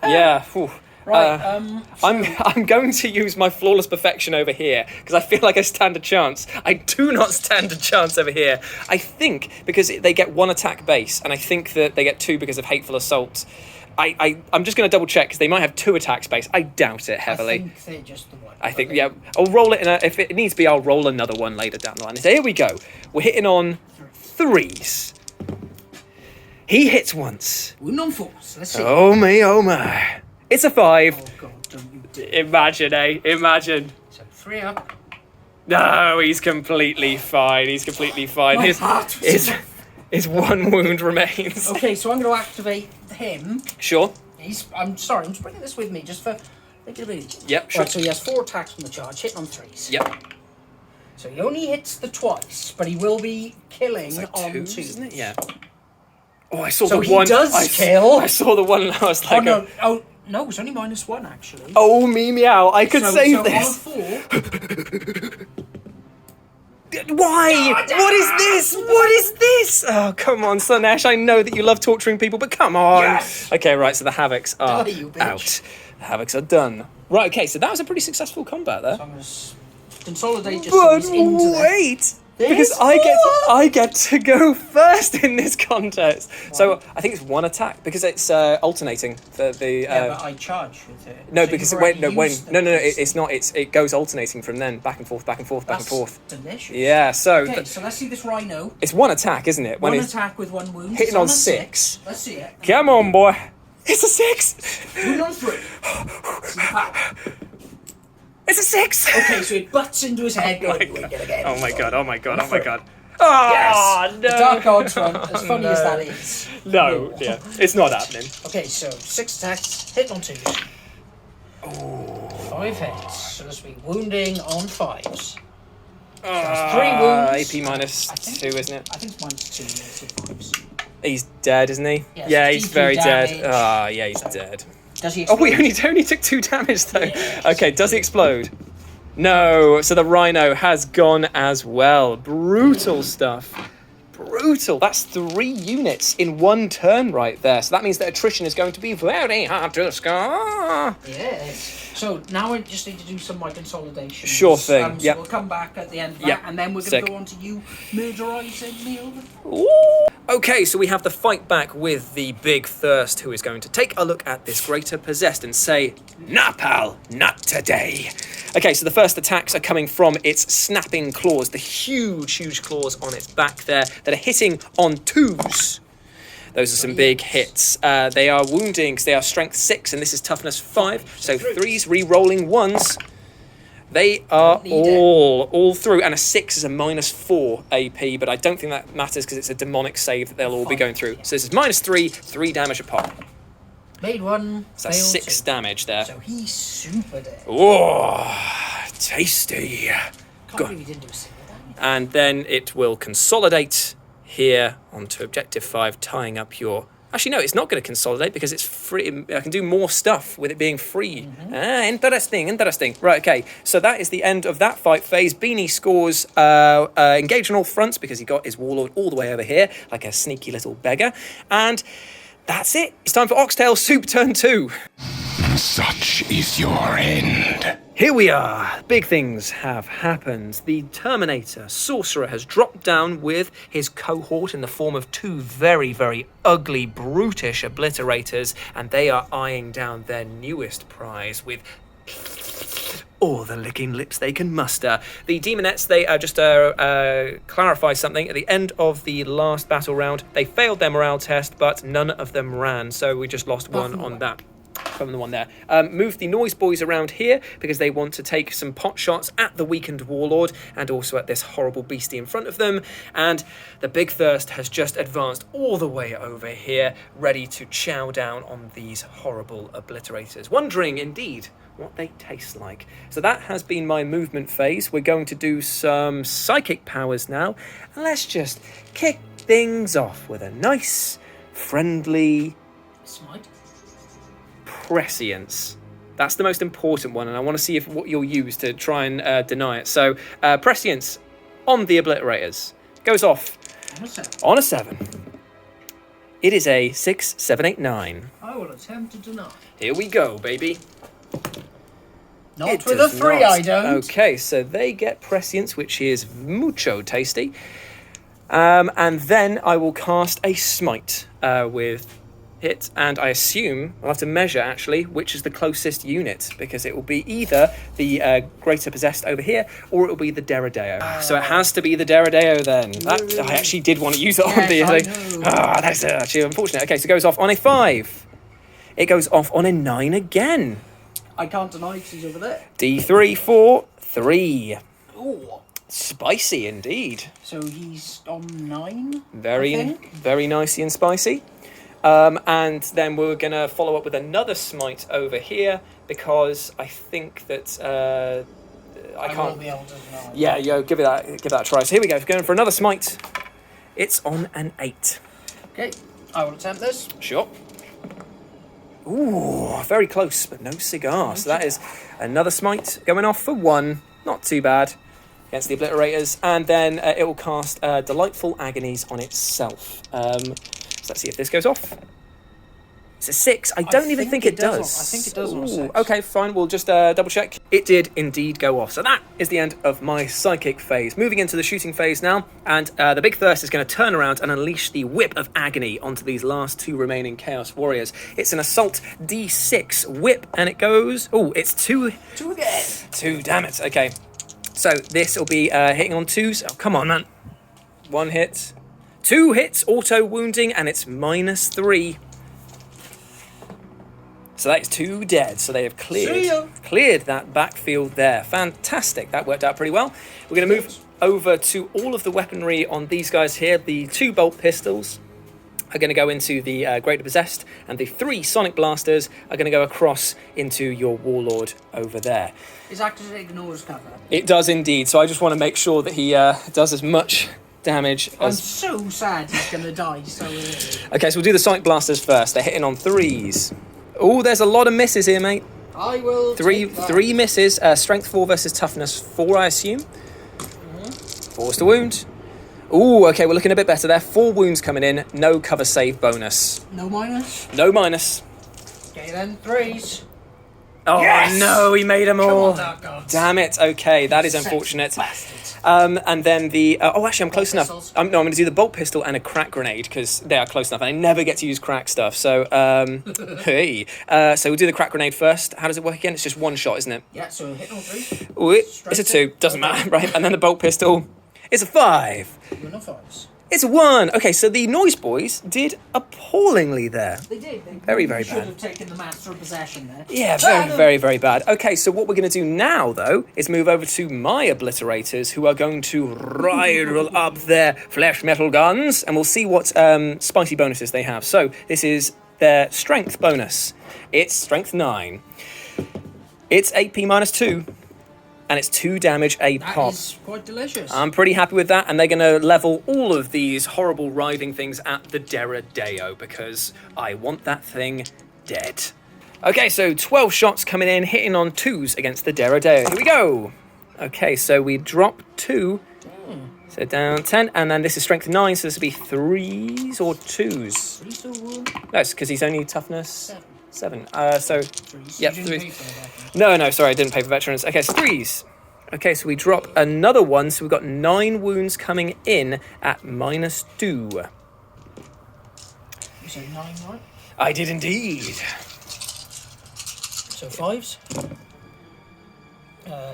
Yeah. Whew. Right, I'm going to use my flawless perfection over here because I feel like I stand a chance. I do not stand a chance over here. I think because they get 1 attack base, and I think that they get 2 because of hateful assault. I'm just going to double check because they might have 2 attacks base. I doubt it heavily. I think they're just the one. I think, yeah, I'll roll it if it needs to be, I'll roll another one later down the line. So here we go. We're hitting on 3s. He hits once. Wound on 4s. Let's see. Oh me, oh my. It's a 5. Oh, God, don't you dare. Imagine, eh? Imagine. So 3 up. No, he's completely fine. He's completely fine. My heart was His 1 wound remains. Okay, so I'm going to activate him. Sure. I'm sorry, I'm just bringing this with me just for thinking. Yep, sure. Right, so he has 4 attacks from the charge, hitting on 3s. Yep. So he only hits the twice, but he will be killing It's like on 2s, 2. isn't it? Yeah. Oh, I saw So the he one. does kill. I saw the one and I was Oh, like, no. Oh, no, it's only -1, actually. oh me meow, I could save this. On 4, Why? What is this? What is this? Oh, come on, Slanesh. I know that you love torturing people, but come on. Yes. Okay, right, so the Havocs are Die, you bitch. out. The Havocs are done. Right, okay, so that was a pretty successful combat there. so I'm going to consolidate just so But he's into there. wait! Because I get to go first in this contest. So I think it's 1 attack because it's alternating the Yeah, but I charge with it. no, So because you've when already used no, the- it's not. It goes alternating from then back and forth, back and forth, back and That's forth. delicious. Yeah, so Okay, so let's see this rhino. it's 1 attack, isn't it? When 1 it's attack with 1 wound. hitting It's on a 6. Let's see it. Come on, boy. It's a 6. Wound on 3. See the power. It's a 6. Okay, so it butts into his head. Oh my Going, God. "Wing it again." Oh my god! Oh my god! Oh my god! Oh Yes! no! The Dark Gods one, as funny as that is. No, yeah, it's not happening. Okay, so 6 attacks, hit on 2s. Oh. 5 hits, so this will be wounding on 5s. that's 3 wounds. AP minus I think- 2, isn't it? I think it's -2, so 5s. He's dead, isn't he? Yes, Yeah, he's 2 very damage. dead. Ah, yeah, he's So- dead. Does he Oh, explode? we only took 2 damage though. Yes. Okay, does he explode? No. So the rhino has gone as well. Brutal stuff. Brutal. That's 3 units in 1 turn right there. So that means that attrition is going to be very hard to score. Yes. So now we just need to do some of my consolidations. Sure thing, So yep. we'll come back at the end of that, Yep. and then we're going Sick. to go on to you murderizing me over. Ooh. Okay, so we have the fight back with the Big Thirst, who is going to take a look at this Greater Possessed and say, "Nah, pal, not today." Okay, so the first attacks are coming from its snapping claws, the huge claws on its back there that are hitting on 2s. Those are some big hits. They are wounding because they are strength 6 and this is toughness 5. So 3s re-rolling 1s. They are all through, and a 6 is a -4 AP, but I don't think that matters because it's a demonic save that they'll all be going through. So this is -3, 3 damage a pop. Made 1, So that's failed 6 2. damage there. So he's super dead. Oh, tasty. Can't believe he didn't do a single damage. And then it will consolidate here onto objective 5, tying up your... Actually, no, it's not going to consolidate because it's free. I can do more stuff with it being free. Interesting. Right, okay. So that is the end of that fight phase. Beanie scores engage on all fronts because he got his warlord all the way over here, like a sneaky little beggar. And that's it. It's time for Oxtail Soup Turn 2. Such is your end. Here we are. Big things have happened. The Terminator Sorcerer has dropped down with his cohort in the form of 2 very ugly, brutish obliterators, and they are eyeing down their newest prize with all the licking lips they can muster. The Demonettes, they just clarify something. At the end of the last battle round, they failed their morale test, but none of them ran, so we just lost 1 on that. From the one there. Move the Noise Boys around here because they want to take some pot shots at the weakened Warlord and also at this horrible beastie in front of them. And the Big Thirst has just advanced all the way over here, ready to chow down on these horrible obliterators. Wondering, indeed, what they taste like. So that has been my movement phase. We're going to do some psychic powers now. And let's just kick things off with a nice, friendly... Smite. prescience. That's the most important one, and I want to see what you'll use to try and deny it. So, prescience on the obliterators goes off on a 7. It is a 6, 7, 8, 9. I will attempt to deny. Here we go, baby. Not It with a does 3, not. I don't. Okay, so they get prescience, which is mucho tasty. And then I will cast a smite with hit, and I assume I'll have to measure actually which is the closest unit, because it will be either the greater possessed over here or it will be the Deradeo. So it has to be the Deradeo then. I actually did want to use it on the thing. That's actually unfortunate. Okay, so it goes off on a 5. It goes off on a 9 again. I can't deny because he's over there. D3, 4, 3. Ooh. Spicy indeed. So he's on 9. Very nicey and spicy. And then we're going to follow up with another smite over here, because I think that I can't. Will be able to deny. Yeah, give it that a try. So here we go. Going for another smite. It's on an 8. Okay, I will attempt this. Sure. Ooh, very close, but no cigar. So that is another smite going off for 1. Not too bad against the obliterators. And then it will cast Delightful Agonies on itself. So let's see if this goes off. It's a 6. I don't even think it does. I think it does on a 6. Okay, fine. We'll just double check. It did indeed go off. So that is the end of my psychic phase. Moving into the shooting phase now. And the Big Thirst is going to turn around and unleash the Whip of Agony onto these last 2 remaining Chaos Warriors. It's an Assault D6 whip, and it goes... Oh, it's 2. 2 again. 2, damn it. Okay. So this will be hitting on 2s. Oh, come on, man. 1 hit. 2 hits, auto wounding, and it's -3. So that is 2 dead. So they have cleared that backfield there. Fantastic. That worked out pretty well. We're going to move over to all of the weaponry on these guys here. The 2 bolt pistols are going to go into the Greater Possessed, and the 3 Sonic Blasters are going to go across into your Warlord over there. Is active ignores cover? It does indeed. So I just want to make sure that he does as much damage I'm as... so sad he's going to die so early. Okay, so we'll do the Sonic Blasters first. They're hitting on 3s. Oh, there's a lot of misses here, mate. I will take that. 3 misses. Strength 4 versus toughness 4, I assume. 4's to wound. Ooh, okay, we're looking a bit better there. 4 wounds coming in. No cover save bonus. No minus? No minus. Okay then, 3s. Oh, Yes! no, he made them all. Come on, Dark Damn it. Okay, that is unfortunate. And then the... actually, I'm close enough. Pistols. I'm going to do the bolt pistol and a crack grenade, because they are close enough. And I never get to use crack stuff. So, hey. So we'll do the crack grenade first. How does it work again? It's just 1 shot, isn't it? Yeah, so hit on 3. Ooh, it's a 2. Doesn't matter, right? And then the bolt pistol is a 5. You're not 5s. It's a 1. Okay, so the Noise Boys did appallingly there. They did. They Very, very should bad. have taken the Master of Possession there. Yeah, very, very bad. Okay, so what we're going to do now, though, is move over to my obliterators, who are going to rile up their flesh metal guns, and we'll see what spicy bonuses they have. So this is their strength bonus. It's strength 9. It's AP -2. And it's 2 damage a pop. That is quite delicious. I'm pretty happy with that, and they're going to level all of these horrible writhing things at the Deradeo, because I want that thing dead. Okay, so 12 shots coming in, hitting on 2s against the Deradeo. Here we go. Okay, so we drop 2. So down 10, and then this is strength 9, so this will be 3s or 2s. 3 still wound? No, it's because he's only toughness 7. So, 3s. yep, You didn't 3s. pay for that. No, sorry, I didn't pay for veterans. Okay, so 3s. Okay, so we drop another 1, so we've got 9 wounds coming in at -2. You said 9, right? I did indeed. So 5s.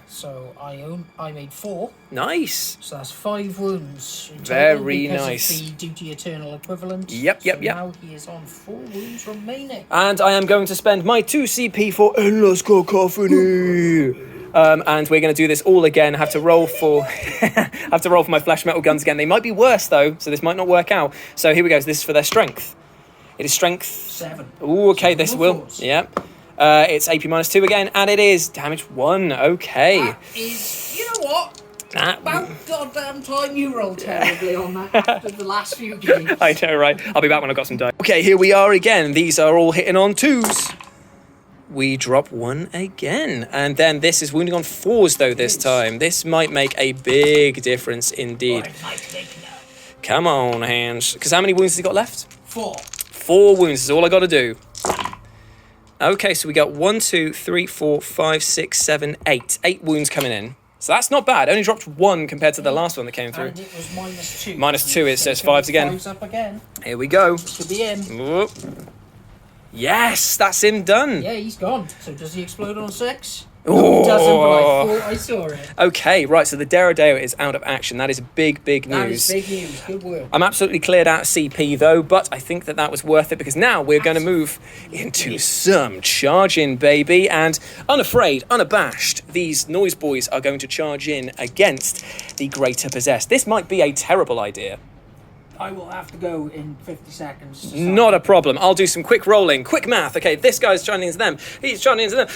So I made 4. Nice. So that's 5 wounds. in total Very because nice. Of the duty eternal equivalent. Yep. So now he is on 4 wounds remaining. And I am going to spend my 2 CP for endless cacophony. And we're going to do this all again. Have to roll for my flesh metal guns again. They might be worse though, so this might not work out. So here we go. This is for their strength. It is strength 7. Ooh, okay, this will. Force. Yep. It's AP -2 again, and it is damage 1. Okay. That is, you know what? That- About goddamn time you rolled terribly on that after the last few games. I know, right? I'll be back when I've got some dice. Okay, here we are again. These are all hitting on 2s. we drop 1 again. And then this is wounding on 4s, though, this time. This might make a big difference indeed. Come on, hands. Because how many wounds has he got left? 4. 4 wounds is all I got to do. Okay, so we got 1, 2, 3, 4, 5, 6, 7, 8. 8 wounds coming in. So that's not bad. Only dropped 1 compared to the last one that came through. And it was -2. -2, it says 5s again. 5s up again. Here we go. Could be him. Whoop. Yes, that's him done. Yeah, he's gone. So does he explode on 6? Oh. No, he doesn't, but I thought I saw it. Okay, right, so the Daemons is out of action. That is big, big news. That is big news. Good work. I'm absolutely cleared out of CP, though, but I think that was worth it because now we're going to move into some charging, baby. And unafraid, unabashed, these noise boys are going to charge in against the Greater Possessed. This might be a terrible idea. I will have to go in 50 seconds. Not a problem. I'll do some quick rolling, quick math. Okay, this guy's charging into them. He's charging into them.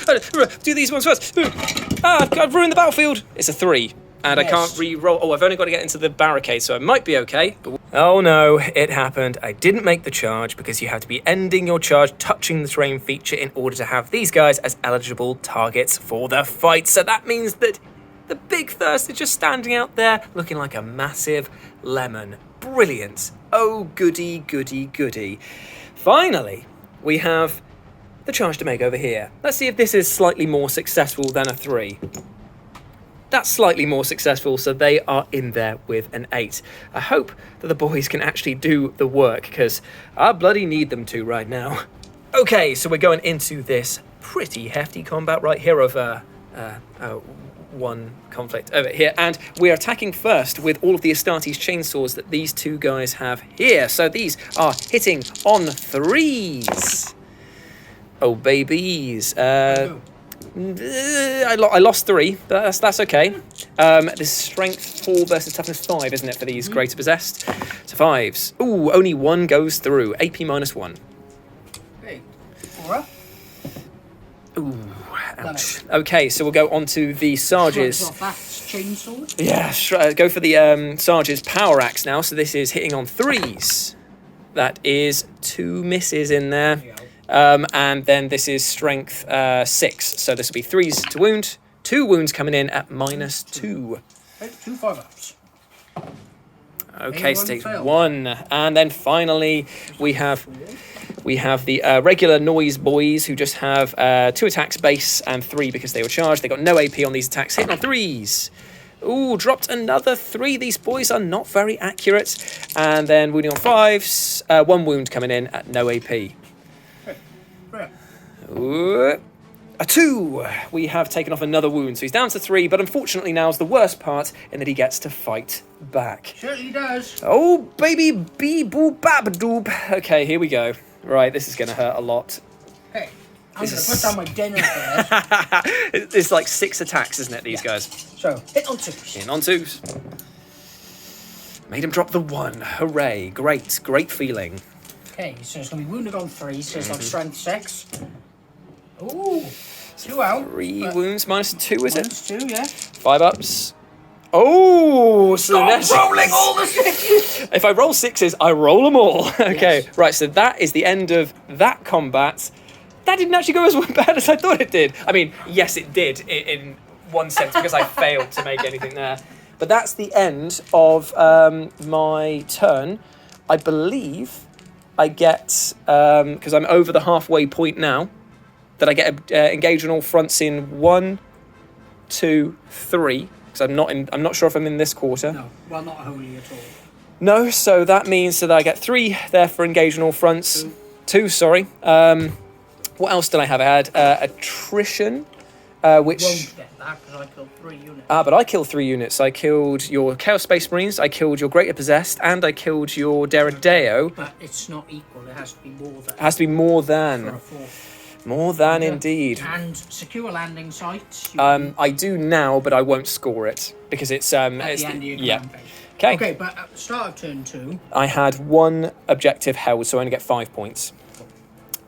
Do these ones first. I've ruined the battlefield. It's a 3. And Yes. I can't re-roll. Oh, I've only got to get into the barricade, so I might be okay. But... Oh no, it happened. I didn't make the charge because you have to be ending your charge touching the terrain feature in order to have these guys as eligible targets for the fight. So that means that the Big Thirst is just standing out there looking like a massive lemon. Brilliant. Oh, goody, goody, goody. Finally, we have the charge to make over here. Let's see if this is slightly more successful than a 3. That's slightly more successful, so they are in there with an 8. I hope that the boys can actually do the work, because I bloody need them to right now. Okay, so we're going into this pretty hefty combat right here of one conflict over here, and we're attacking first with all of the Astartes chainsaws that these 2 guys have here. So these are hitting on 3s. Oh babies. I lost 3, but that's okay. This is strength 4 versus toughness 5, isn't it, for these Greater Possessed? So 5s. Ooh, only 1 goes through. AP -1. Hey, 4. Ooh, ouch. Okay, so we'll go on to the Sarges. Chainsaw. Yeah, go for the Sarge's Power Axe now. So this is hitting on 3s. That is 2 misses in there. And then this is strength 6. So this will be 3s to wound. 2 wounds coming in at -2. Hey, 2 5-ups. Okay, so takes 1. And then finally we have the regular noise boys who just have 2 attacks base and 3 because they were charged. They got no AP on these attacks, hitting on 3s. Ooh, dropped another 3. These boys are not very accurate. And then wounding on 5s. 1 wound coming in at no AP. Ooh, a 2. We have taken off another wound, so he's down to 3. But unfortunately, now's the worst part in that he gets to fight back. Certainly does. Oh, baby, bee-boo bab-doob. Okay, here we go. Right, this is going to hurt a lot. Hey, I'm going to put down my dinner first. It's like 6 attacks, isn't it, these guys? So, hit on 2s. In on 2s. Made him drop the 1. Hooray. Great, great feeling. Okay, so it's going to be wounded on 3, so it's like strength 6. Ooh, 2 out. 3 wounds, -2, is it? -2, yeah. 5 ups. Oh, so Rolling all the 6s! If I roll 6s, I roll them all. Okay, yes. Right, so that is the end of that combat. That didn't actually go as bad as I thought it did. I mean, yes, it did in one sense because I failed to make anything there. But that's the end of my turn. I believe I get, because I'm over the halfway point now, that I get engaged on all fronts in 1, 2, 3. Because I'm not sure if I'm in this quarter. No, well, not wholly at all. No, so that means that I get 3 there for engage on all fronts. 2, sorry. What else did I have? I had attrition, which... Won't get that because I killed 3 units. But I killed 3 units. I killed your Chaos Space Marines, I killed your Greater Possessed, and I killed your Daemons. But it's not equal. It has to be more than. It has to be more than. For a 4. More than indeed. And secure landing sites. I do now, but I won't score it because it's at the end of your command phase. Okay. Okay, but at the start of turn 2, I had 1 objective held, so I only get 5 points.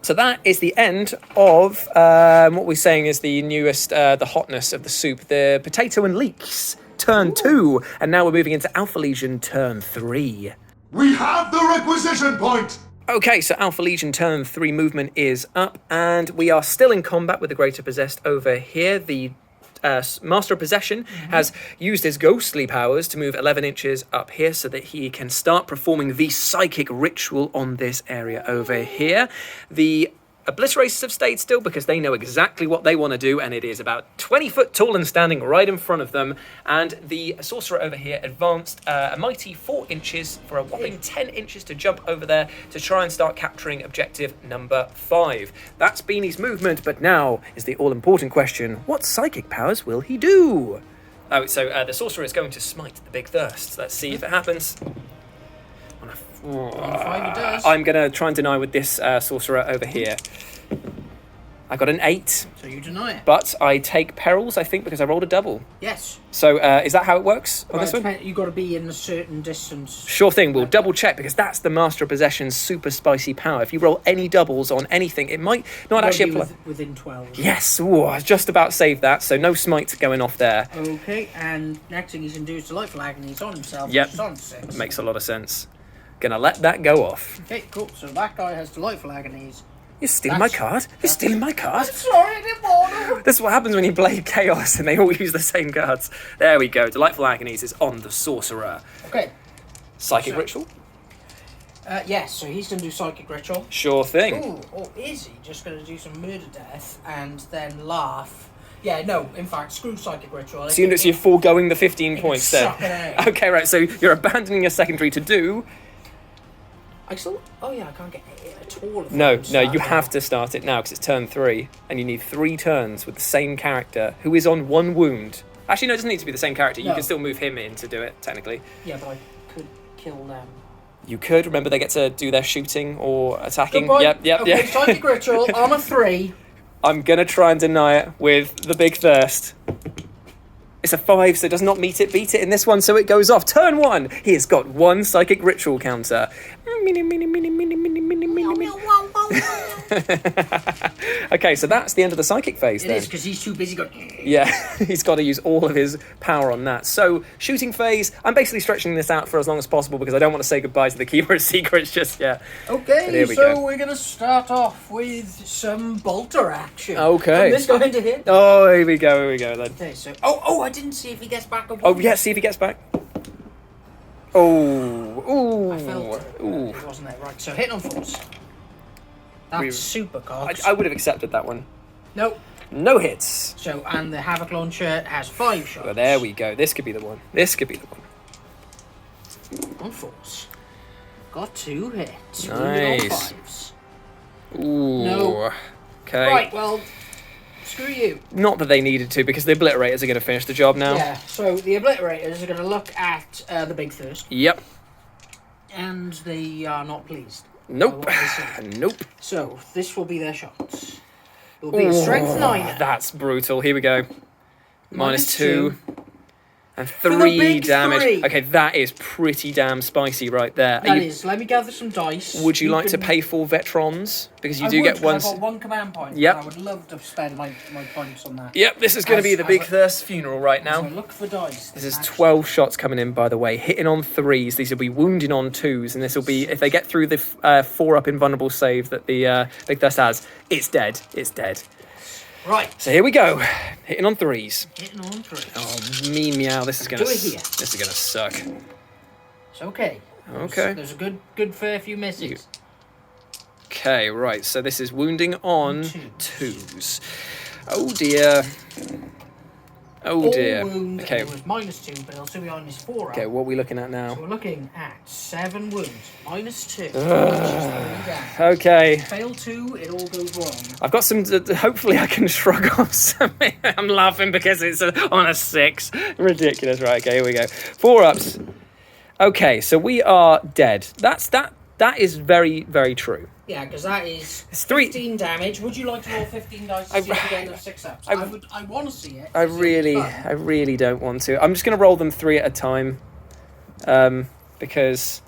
So that is the end of what we're saying is the newest, the hotness of the soup, the potato and leeks, turn 2, and now we're moving into Alpha Legion turn 3. We have the requisition point! Okay, so Alpha Legion turn 3 movement is up, and we are still in combat with the Greater Possessed over here. The Master of Possession has used his ghostly powers to move 11 inches up here so that he can start performing the psychic ritual on this area over here. The Obliterators have stayed still because they know exactly what they want to do, and it is about 20 foot tall and standing right in front of them. And the Sorcerer over here advanced a mighty 4 inches for a whopping 10 inches to jump over there to try and start capturing objective number 5. That's Beanie's movement, but now is the all-important question, what psychic powers will he do? Oh, so the Sorcerer is going to smite the Big Thirst. Let's see if it happens. On 5 it does. I'm going to try and deny with this Sorcerer over here. I got an 8. So you deny it. But I take perils, I think, because I rolled a double. Yes. So is that how it works on this one? You've got to be in a certain distance. Sure thing. We'll double check because that's the Master of Possession's super spicy power. If you roll any doubles on anything, it might not actually apply. Within 12. Yes. Ooh, I was just about saved that. So no smite going off there. Okay, and next thing he's going to do is Delightful Agonies on himself. Yep. Which is on 6. Makes a lot of sense. Gonna let that go off. Okay, cool. So that guy has Delightful Agonies. You're stealing my card? You're stealing my card? I'm sorry, I didn't want to. This is what happens when you play Chaos and they all use the same cards. There we go. Delightful Agonies is on the Sorcerer. Okay. Psychic Ritual? Yes, so he's going to do Psychic Ritual. Sure thing. Ooh, or is he just going to do some Murder Death and then laugh? Yeah, no, in fact, screw Psychic Ritual. So you're foregoing the 15 points suck then? it out. Okay, right, so you're abandoning your secondary to do... I still... Oh yeah, I can't get it at all. No, you have to start it now because it's turn 3 and you need 3 turns with the same character who is on 1 wound. Actually, no, it doesn't need to be the same character. You No. can still move him in to do it, technically. Yeah, but I could kill them. You could. Remember, they get to do their shooting or attacking. Good Yep. Okay, Psychic Ritual on a 3. I'm going to try and deny it with the Big Thirst. It's a 5, so it does not meet it, beat it in this one, so it goes off. Turn 1! He has got 1 Psychic Ritual counter. Okay, so that's the end of the Psychic phase It then. is, because he's too busy going... Yeah, he's got to use all of his power on that. So, shooting phase, I'm basically stretching this out for as long as possible because I don't want to say goodbye to the Keeper of Secrets just yet. Okay, But here we go. we're going to start off with some bolter action. Okay. From this guy to hit. Oh, here we go then. Okay, so... Oh, I didn't see if he gets back up. Oh, yeah, see if he gets back. Oh, ooh. I felt it. Ooh. It wasn't it. Right, so hit on force. That's super cogs. I would have accepted that one. Nope. No hits. So, and the Havoc Launcher has 5 shots. Well, there we go. This could be the one. This could be the one. On force. Got 2 hits. Nice. On 5s. Ooh. No. Okay. Right, well, screw you. Not that they needed to, because the Obliterators are going to finish the job now. Yeah, so the Obliterators are going to look at the Big Thirst, Yep. and they are not pleased. Nope. by what they see. Nope. So, this will be their shots. It will be a Strength 9. That's brutal. Here we go. Minus 2. And the 3 big damage. 3. Okay, that is pretty damn spicy right there. That is. Let me gather some dice. Would you like to can- pay for Veterans? Because you I do would, get 'cause one. I've got 1 command point. Yep. I would love to spend my points on that. Yep, this is going to be the As Big a- Thirst funeral right So now. look for dice. This is 12 shots coming in, by the way. Hitting on 3s. These will be wounding on 2s. And this will be, if they get through the 4-up invulnerable save that the Big Thirst has, it's dead. It's dead. Right. So here we go. Hitting on 3s. Hitting on 3. Oh, mean meow. This is going to Do it here. This is going to suck. It's okay. Okay. There's a good fair few misses. Okay, right. So this is wounding on 2s. 2s. Oh, dear. Oh, All dear. wound, Okay. it was minus 2, but it'll still be on his 4 Okay, what are we looking at now? So we're looking at 7 wounds. Minus 2. Which is 3 down. Okay. Fail 2, it all goes wrong. I've got some. Hopefully, I can shrug off something. I'm laughing because it's on a 6. Ridiculous. Right. Okay. Here we go. 4-ups. Okay. So we are dead. That is very, very true. Yeah, because that is It's 3. 15 damage. Would you like to roll 15 dice to see if you get enough 6-ups? I want to see it. I It's fun. really don't want to. I'm just going to roll them 3 at a time, because,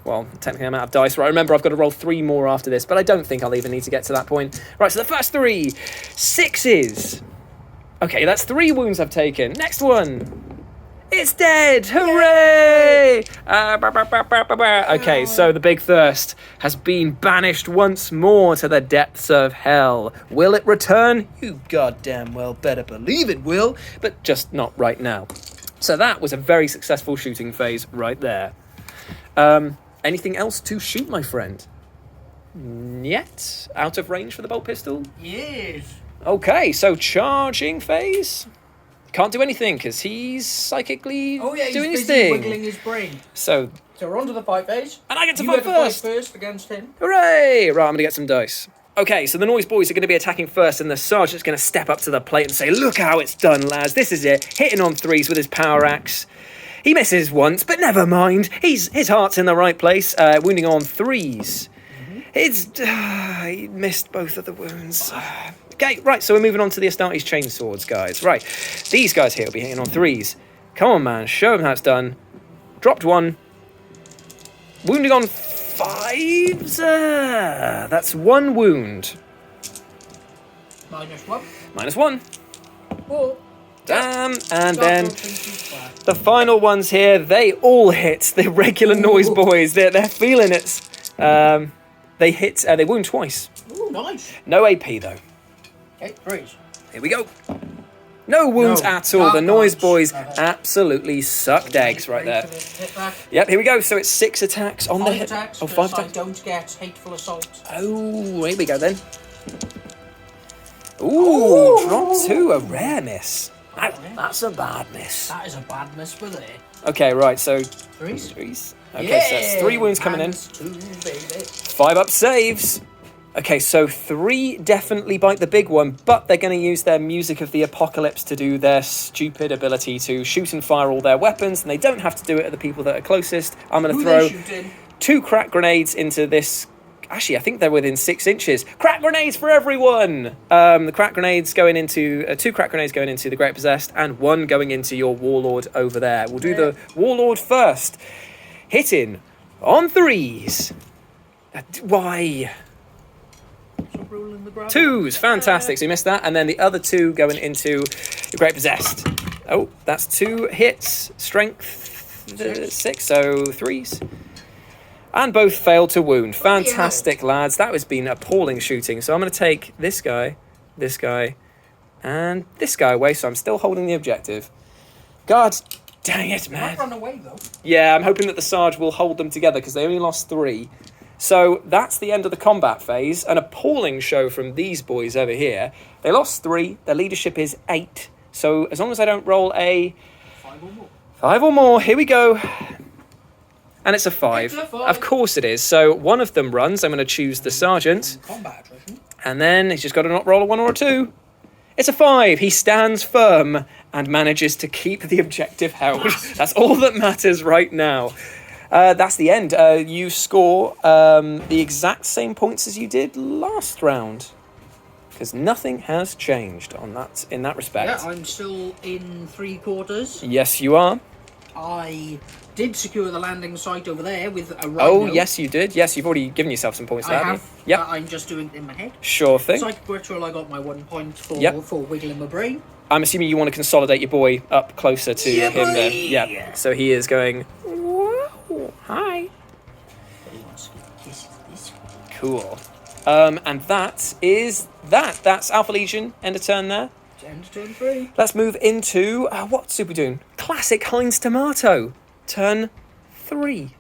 well, technically I'm out of dice. Right. Remember, I've got to roll 3 more after this, but I don't think I'll even need to get to that point. Right. So the first 3, 6s. Okay, that's 3 wounds I've taken. Next one. It's dead! Hooray! Okay, so the Big Thirst has been banished once more to the depths of hell. Will it return? You goddamn well better believe it will, but just not right now. So that was a very successful shooting phase right there. Anything else to shoot, my friend? Yet? Out of range for the bolt pistol? Yes. Okay, so charging phase. Can't do anything because he's psychically doing his thing. Wiggling his brain. So we're on to the fight phase. And I get to you fight get first. To fight first against him. Hooray! Right, I'm going to get some dice. Okay, so the noise boys are going to be attacking first, and the sergeant's going to step up to the plate and say, "Look how it's done, lads. This is it. Hitting on threes with his power axe. He misses once, but never mind. His heart's in the right place. Wounding on threes. He missed both of the wounds. Okay, right, so we're moving on to the Astartes chainswords, guys. Right, these guys here will be hitting on threes. Come on, man, show them how it's done. Dropped one. Wounding on fives. That's one wound. -1. -1. 4. Damn, and then the final ones here, they all hit the regular noise boys. They're feeling it. They wound twice. Ooh, nice. No AP, though. Okay, threes. Here we go. No wounds at all. The noise boys absolutely sucked eggs right there. Yep, here we go. So it's 6 attacks on the hit. Attacks, oh, 5 attacks. I don't get hateful assault. Oh, here we go then. Ooh, drop 2, a rare miss. That's a bad miss. That is a bad miss for there. Okay, right, so Threes. Okay, so that's 3 wounds coming in. 2, baby. 5 up saves. Okay, so 3 definitely bite the big one, but they're going to use their Music of the Apocalypse to do their stupid ability to shoot and fire all their weapons, and they don't have to do it at the people that are closest. I'm going to throw 2 crack grenades into this. Actually, I think they're within 6 inches. Crack grenades for everyone! The crack grenades going into 2 crack grenades going into the Great Possessed, and 1 going into your Warlord over there. We'll do the Warlord first. Hitting on threes. Why? 2s, fantastic. So you missed that, and then the other 2 going into the Great Possessed. Oh, that's 2 hits. Strength 6, so 3s. And both failed to wound. Fantastic, lads. That has been appalling shooting. So I'm going to take this guy, and this guy away. So I'm still holding the objective. God dang it, man. Might run away, though. Yeah, I'm hoping that the Sarge will hold them together because they only lost 3. So that's the end of the combat phase. An appalling show from these boys over here. They lost 3. Their leadership is 8. So as long as I don't roll a 5 or more. 5 or more, here we go. And it's a 5. It's a 5. Of course it is. So one of them runs. I'm going to choose the sergeant. Combat attrition. And then he's just got to not roll a 1 or a 2. It's a 5. He stands firm and manages to keep the objective held. That's all that matters right now. That's the end. You score the exact same points as you did last round. Because nothing has changed on that in that respect. Yeah, I'm still in 3 quarters. Yes, you are. I did secure the landing site over there with a rhino. Oh, yes, you did. Yes, you've already given yourself some points there. I have. Yep. I'm just doing it in my head. Sure thing. Psychic ritual, I got my 1 point for wiggling my brain. I'm assuming you want to consolidate your boy up closer to him then. Yeah. So he is going, whoa, hi. Cool. And that is that. That's Alpha Legion. End of turn there. End of turn 3. Let's move into, what super doing? Classic Heinz Tomato. Turn 3.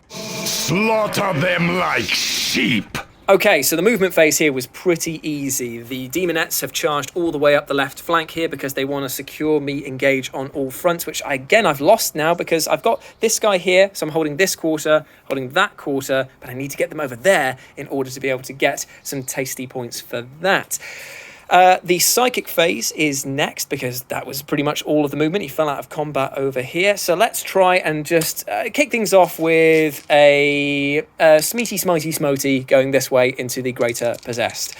Slaughter them like sheep. Okay, so the movement phase here was pretty easy. The Demonettes have charged all the way up the left flank here because they want to secure me engage on all fronts, which I've lost now because I've got this guy here, so I'm holding this quarter, holding that quarter, but I need to get them over there in order to be able to get some tasty points for that. The psychic phase is next because that was pretty much all of the movement. He fell out of combat over here. So let's try and just kick things off with a smeety smitey smoty going this way into the Greater Possessed.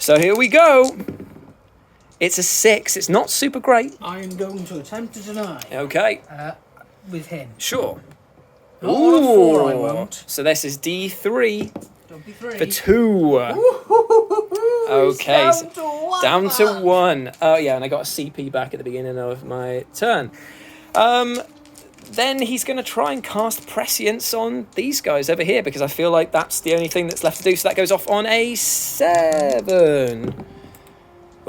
So here we go. It's a 6. It's not super great. I am going to attempt to deny. Okay. With him. Sure. Not on a 4, I won't. So this is D3 Don't be 3. for 2. Okay, down to 1. Down to 1. Oh, yeah, and I got a CP back at the beginning of my turn. Then he's going to try and cast Prescience on these guys over here, because I feel like that's the only thing that's left to do. So that goes off on a 7.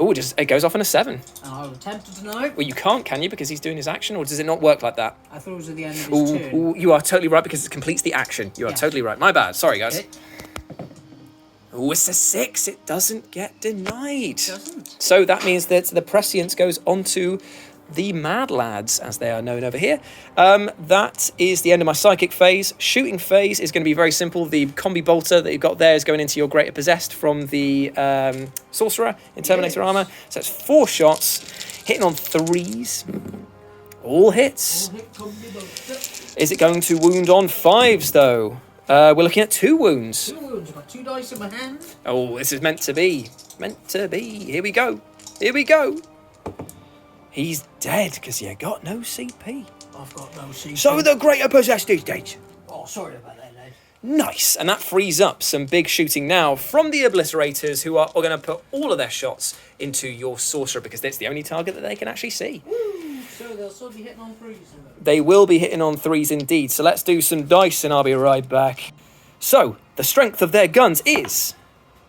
Oh, it goes off on a 7. I'll attempt to deny. Well, you can't, can you? Because he's doing his action, or does it not work like that? I thought it was at the end of his turn. Ooh, you are totally right, because it completes the action. You are totally right. My bad. Sorry, guys. Okay. Oh, it's a 6. It doesn't get denied. It doesn't. So that means that the Prescience goes onto the Mad Lads, as they are known over here. That is the end of my psychic phase. Shooting phase is going to be very simple. The combi bolter that you've got there is going into your Greater Possessed from the Sorcerer in Terminator armor. So it's 4 shots, hitting on 3s. All hits. Is it going to wound on 5s, though? We're looking at 2 wounds. 2 wounds. I've got 2 dice in my hand. Oh, this is meant to be. Meant to be. Here we go. Here we go. He's dead because you got no CP. I've got no CP. So the Greater Possessed is dead. Oh, sorry about that, lad. Nice. And that frees up some big shooting now from the Obliterators, who are going to put all of their shots into your Sorcerer, because it's the only target that they can actually see. Woo! So they'll still be hitting on 3s. They will be hitting on 3s indeed. So let's do some dice and I'll be right back. So the strength of their guns is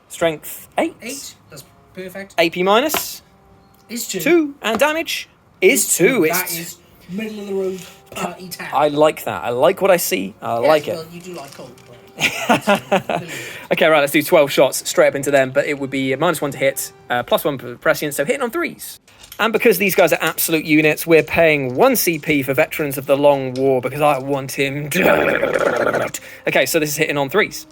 strength 8. 8. That's perfect. AP minus Is 2. 2, and damage is 2. That is middle of the road party town. I like that. I like what I see. I like it. Well, you do like Coldplay. Okay, right, let's do 12 shots straight up into them, but it would be -1 to hit, +1 for prescience, so hitting on 3s. And because these guys are absolute units, we're paying 1 CP for Veterans of the Long War, because I want him dead. Okay, so this is hitting on 3s.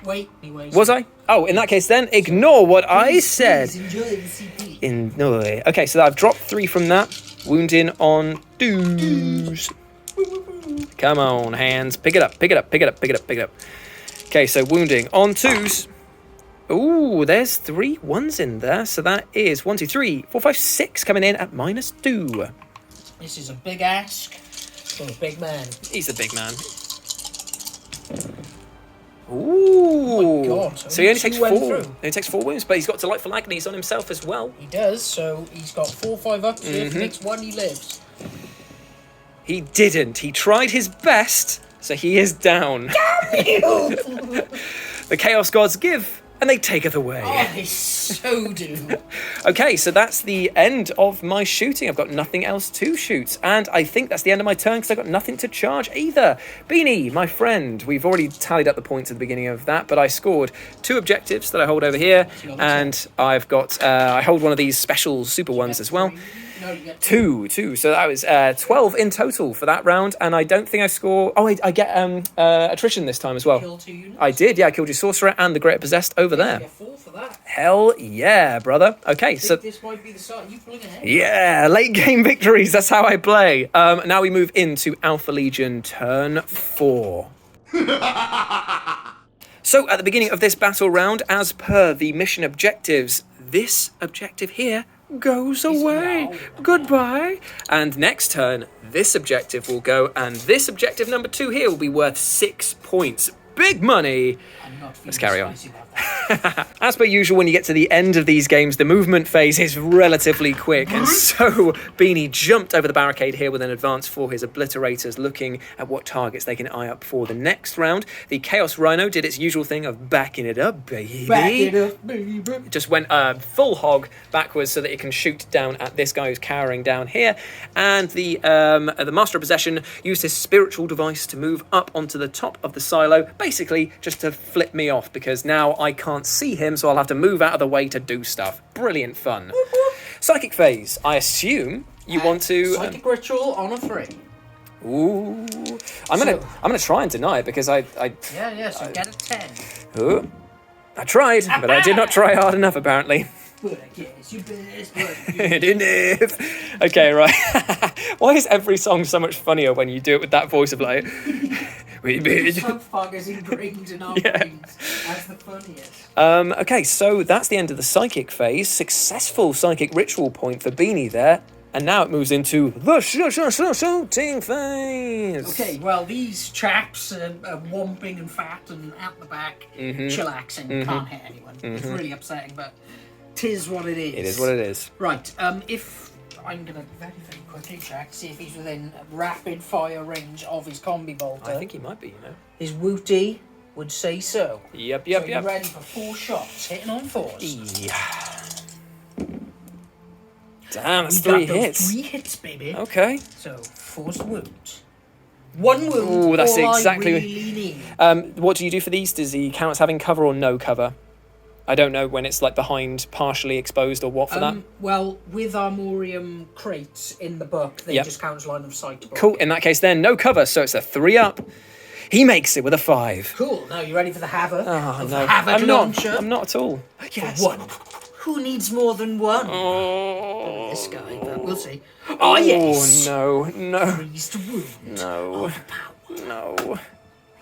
Wait, anyway. Was I? Oh, in that case then, ignore what I said. Please enjoy the CP. Enjoy. Okay, so I've dropped 3 from that. Wounding on 2s. Come on, hands. Pick it up, pick it up, pick it up, pick it up, pick it up. Okay, so wounding on 2s. Ooh, there's 3 1s in there. So that is 1, 2, 3, 4, 5, 6 coming in at -2. This is a big ask for a big man. He's a big man. Ooh. Oh my God. So he only takes 4. Only 2 went through. He takes 4 wounds, but he's got Delightful Agonies on himself as well. He does, so he's got 4, 5 up. So if he makes 1, he lives. He didn't. He tried his best, so he is down. Damn you! The Chaos Gods give, and they taketh away. Oh, they so do. Okay, so that's the end of my shooting. I've got nothing else to shoot. And I think that's the end of my turn because I've got nothing to charge either. Beanie, my friend, we've already tallied up the points at the beginning of that, but I scored 2 objectives that I hold over here. And I've got, I hold one of these special super ones as well. No, you get 2. So that was 12 in total for that round. And I don't think I score... Oh, I get attrition this time as well. kill 2 units. I did, yeah. I killed your Sorcerer and the Greater Possessed over You there. get 4 for that. Hell yeah, brother. Okay, I so... think this might be the start. You pulling ahead. Yeah, late game victories. That's how I play. Now we move into Alpha Legion turn 4. So at the beginning of this battle round, as per the mission objectives, this objective here goes away. Goodbye. And next turn, this objective will go, and this objective number 2 here will be worth 6 points. Big money. I'm not Let's carry on. spicy about that. As per usual, when you get to the end of these games, the movement phase is relatively quick, and so Beanie jumped over the barricade here with an advance for his Obliterators, looking at what targets they can eye up for the next round. The Chaos Rhino did its usual thing of backing it up, baby. Back it up, baby. It just went full hog backwards so that it can shoot down at this guy who's cowering down here. And the Master of Possession used his spiritual device to move up onto the top of the silo, basically just to flip me off, because now I can't see him, so I'll have to move out of the way to do stuff. Brilliant fun. Psychic phase. I assume you want to... Psychic ritual on a 3. Ooh. I'm gonna try and deny it because I Yeah, so get a 10. oh, I tried, but I did not try hard enough apparently. But I guess you best Didn't. Okay, right. Why is every song so much funnier when you do it with that voice of like... We did. Some fuckers ingrained in our brains as the funniest. Okay, so that's the end of the psychic phase. Successful psychic ritual point for Beanie there. And now it moves into the shooting phase. Okay, well, these chaps are womping and fat and at the back, chillaxing, can't hit anyone. It's really upsetting, but 'tis what it is. It is what it is. Right, if I'm going to very, very quickly check, see if he's within rapid fire range of his combi bolter. I think he might be, you know. His Wooty would say so. Yep. So you're ready for 4 shots, hitting on 4s. Yeah. Damn, that's We got 3 those hits. 3 hits, baby. Okay. So, force wound. 1 wound. Ooh, that's all exactly. I really need. What do you do for these? Does he count as having cover or no cover? I don't know when it's like behind, partially exposed, or what for that. Well, with Armorium crates in the book, they Yep. just count as line of sight. Cool. In that case, then no cover, so it's a 3 up. He makes it with a 5. Cool. Now you ready for the havoc? Oh of no, the havoc I'm not. launcher? I'm not at all. For 1. Who needs more than 1? Oh, This guy, but we'll see. Oh yes. no, Increased wound. no, Power. no.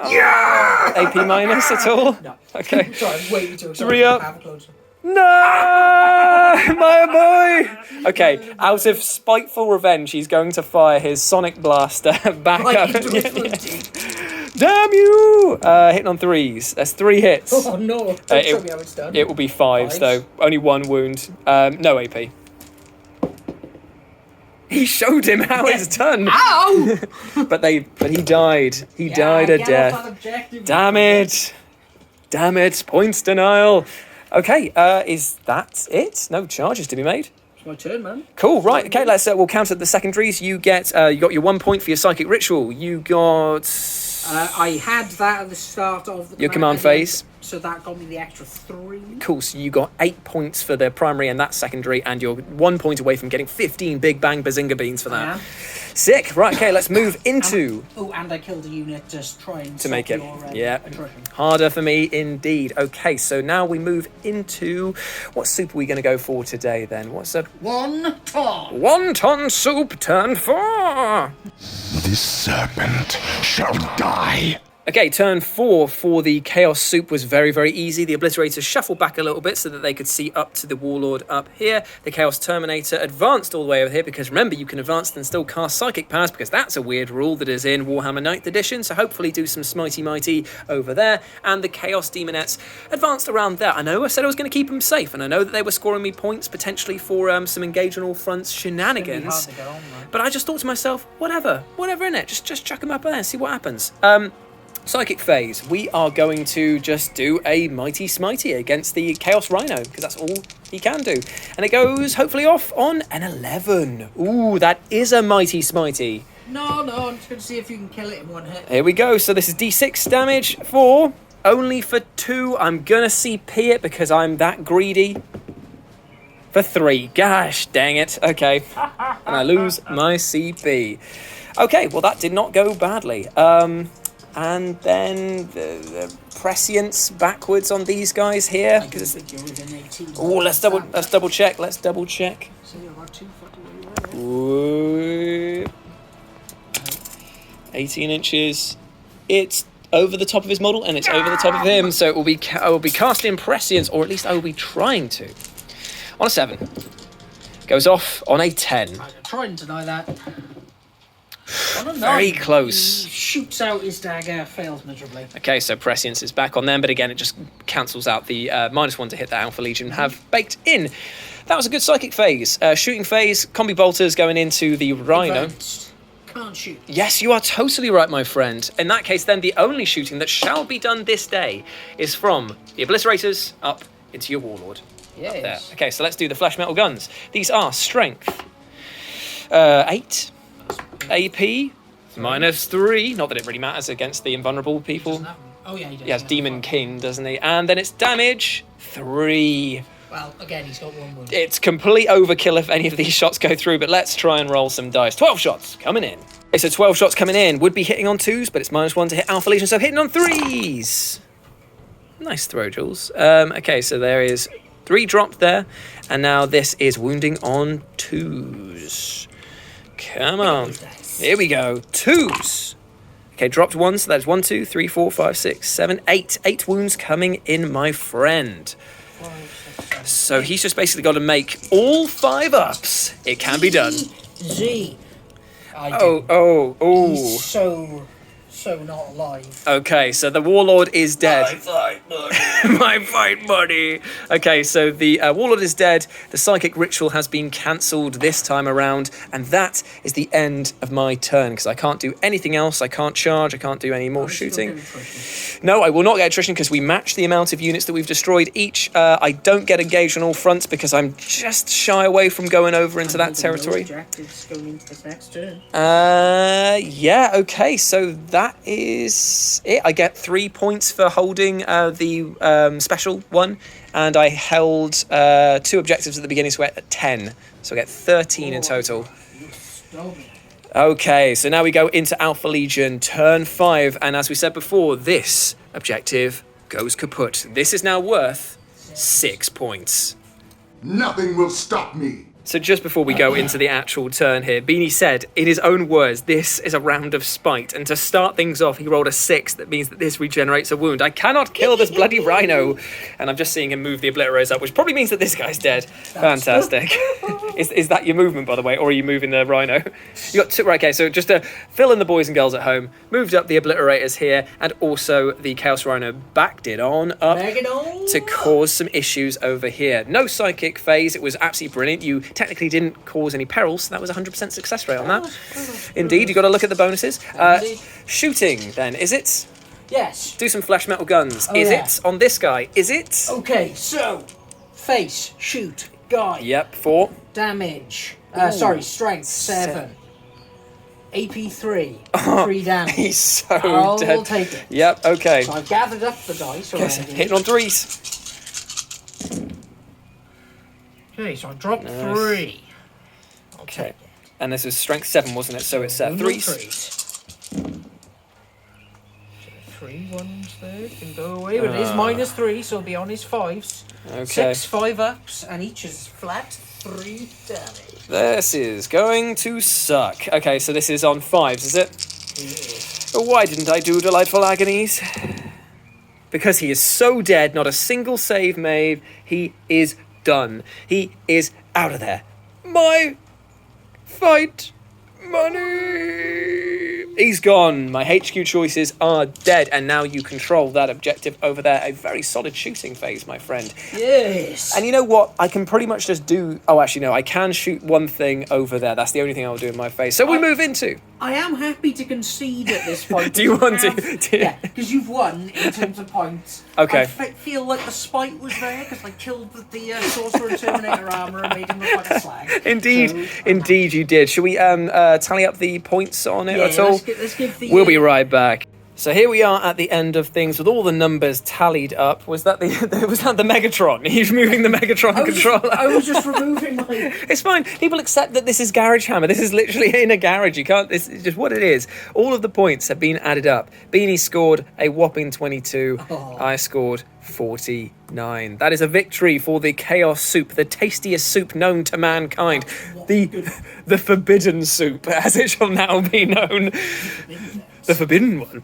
Yeah. AP minus at all? No. Okay. Sorry, I'm way too excited. 3 up. Havoc launcher. No, my boy. Okay, out of spiteful revenge, he's going to fire his sonic blaster back Right up. into his Wooty. Damn you! Hitting on 3s. That's 3 hits. Oh no! Don't show me how it's done. It will be 5s though. Only 1 wound. No AP. He showed him how it's done. Ow! But he died. He died a get death. off that objective. Damn it! Damn it! Points denial. Okay, is that it? No charges to be made. It's my turn, man. Cool. Right. Okay. Let's. We'll count at the secondaries. You got your 1 point for your psychic ritual. You got I had that at the start of the your command phase. so that got me the extra 3. Cool. So you got 8 points for the primary and that secondary, and you're 1 point away from getting 15 Big Bang Bazinga beans for that. Yeah. Sick. Right. Okay. Let's move into. And I killed a unit just trying To make it, your, attrition. harder for me indeed. Okay, so now we move into what soup are we going to go for today then? What's that? 1 ton. Wonton soup, turn 4. This serpent shall die. Okay, turn 4 for the Chaos Soup was very, very easy. The Obliterators shuffled back a little bit so that they could see up to the Warlord up here. The Chaos Terminator advanced all the way over here because remember, you can advance and still cast Psychic Powers because that's a weird rule that is in Warhammer 9th Edition. So hopefully do some Smitey Mighty over there. And the Chaos Demonettes advanced around there. I know I said I was going to keep them safe, and I know that they were scoring me points potentially for some engage on all fronts shenanigans. But I just thought to myself, whatever innit? Just chuck them up there and see what happens. Psychic phase, we are going to just do a Mighty Smitey against the Chaos Rhino, because that's all he can do. And it goes, hopefully, off on an 11. Ooh, that is a Mighty Smitey. No, I'm just going to see if you can kill it in 1 hit. Here we go, so this is D6 damage only for 2. I'm going to CP it because I'm that greedy. For 3. Gosh, dang it. Okay, and I lose my CP. Okay, well, that did not go badly. And then the prescience backwards on these guys here. I don't think you're within 18. Oh, let's double check. So you're about 2 foot away. Ooh. 18 inches. It's over the top of his model, and it's over the top of him. So it will be. I will be casting prescience, or at least I will be trying to. On a 7, goes off on a 10. I'm trying to deny that. On a 9, Very close. He shoots out his dagger, fails miserably. Okay, so prescience is back on them, but again, it just cancels out the -1 to hit that Alpha Legion have baked in. That was a good psychic phase. Shooting phase, combi bolters going into the Rhino. Advanced. Can't shoot. Yes, you are totally right, my friend. In that case, then, the only shooting that shall be done this day is from the Obliterators up into your Warlord. Yes. Up there. Okay, so let's do the flash metal guns. These are strength 8, AP -3. Not that it really matters against the invulnerable people. Oh yeah, he does. He has Demon King, doesn't he? And then it's damage 3. Well, again, he's got 1 wound. It's complete overkill if any of these shots go through, but let's try and roll some dice. 12 shots coming in. Okay, so 12 shots coming in. Would be hitting on 2s, but it's -1 to hit Alpha Legion, so hitting on 3s. Nice throw, Jules. Okay, so there is 3 dropped there, and now this is wounding on 2s. Come on. Here we go. 2s. Okay, dropped 1, so that's 1, 2, 3, 4, 5, 6, 7, 8. 8 wounds coming in, my friend. So he's just basically got to make all 5 ups. It can be done. Z. Oh. He's so not alive. Okay, so the warlord is dead. My fight, buddy. My fight buddy. Okay, so the warlord is dead. The psychic ritual has been cancelled this time around, and that is the end of my turn because I can't do anything else. I can't charge. I can't do any more shooting. No, I will not get attrition because we match the amount of units that we've destroyed each. I don't get engaged on all fronts because I'm just shy away from going over into that territory. No objectives going into this next turn. Yeah. Okay, so that is it. I get 3 points for holding the special one, and I held 2 objectives at the beginning, so I get 10. So I get 13 in total. Okay, so now we go into Alpha Legion, turn 5, and as we said before, this objective goes kaput. This is now worth 6 points. Nothing will stop me. So just before we go into the actual turn here, Beanie said, in his own words, this is a round of spite. And to start things off, he rolled a 6. That means that this regenerates a wound. I cannot kill this bloody rhino. And I'm just seeing him move the obliterators up, which probably means that this guy's dead. Fantastic. Is that your movement, by the way? Or are you moving the rhino? You got 2. Right, okay, so just to fill in the boys and girls at home, moved up the obliterators here, and also the Chaos Rhino backed it on up to cause some issues over here. No psychic phase. It was absolutely brilliant. You technically didn't cause any perils, so that was 100% success rate on that. Indeed, you got to look at the bonuses. Shooting, then, is it? Yes. Do some flash metal guns. Is it on this guy? Is it? Okay, so face, shoot, guy. Yep, 4. Damage. Strength 7. AP 3. 3 damage. He's so I'll dead. take it. Yep, okay. So I've gathered up the dice already. Hitting on 3s. Okay, so I dropped 3. Okay. And this was strength 7, wasn't it? So it's 3s. 3 ones there can go away, but it is -3, so it'll be on his 5s. Okay. 6 5-ups, and each is flat 3 damage. This is going to suck. Okay, so this is on 5s, is it? Yes. Why didn't I do Delightful Agonies? Because he is so dead, not a single save made. He is done. He is out of there. My fight money. He's gone. My HQ choices are dead, and now you control that objective over there. A very solid shooting phase, my friend. Yes. And you know what? I can pretty much just do... Oh, actually, no. I can shoot one thing over there. That's the only thing I'll do in my face. So we move into... I am happy to concede at this point. Do you want to? Yeah, because you've won in terms of points. Okay. I feel like the spite was there because I killed the Sorcerer and Terminator armor and made him look like a slag. Indeed you did. Should we tally up the points on it at all? Let's give the... We'll be right back. So here we are at the end of things with all the numbers tallied up. Was that the Megatron? He's moving the Megatron controller. I was just removing my... It's fine. People accept that this is Garage Hammer. This is literally in a garage. You can't... It's just what it is. All of the points have been added up. Beanie scored a whopping 22. Oh. I scored 49. That is a victory for the Chaos Soup, the tastiest soup known to mankind. The forbidden soup, as it shall now be known. The forbidden one.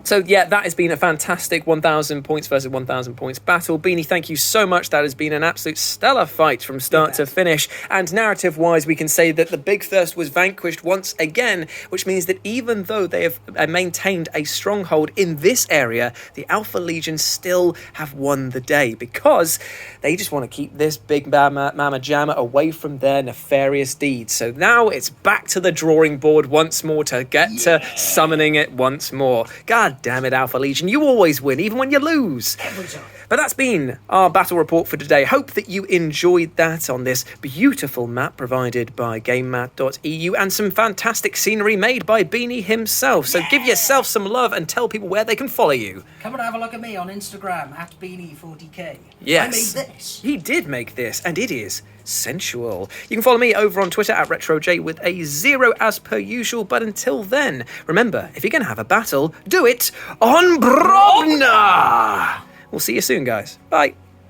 So, yeah, that has been a fantastic 1,000 points versus 1,000 points battle. Beanie, thank you so much. That has been an absolute stellar fight from start to finish. And narrative-wise, we can say that the Big Thirst was vanquished once again, which means that even though they have maintained a stronghold in this area, the Alpha Legion still have won the day because they just want to keep this big mama jamma away from their nefarious deeds. So now it's back to the drawing board once more to get to summoning it once more. God damn it, Alpha Legion, you always win, even when you lose. Every time. But that's been our battle report for today. Hope that you enjoyed that on this beautiful map provided by GameMat.eu and some fantastic scenery made by Beanie himself. So give yourself some love and tell people where they can follow you. Come and have a look at me on Instagram, @Beanie40k. Yes. I made this. He did make this, and it is sensual. You can follow me over on Twitter @RetroJ with a 0 as per usual. But until then, remember, if you're going to have a battle, do it on Brobna! We'll see you soon, guys. Bye.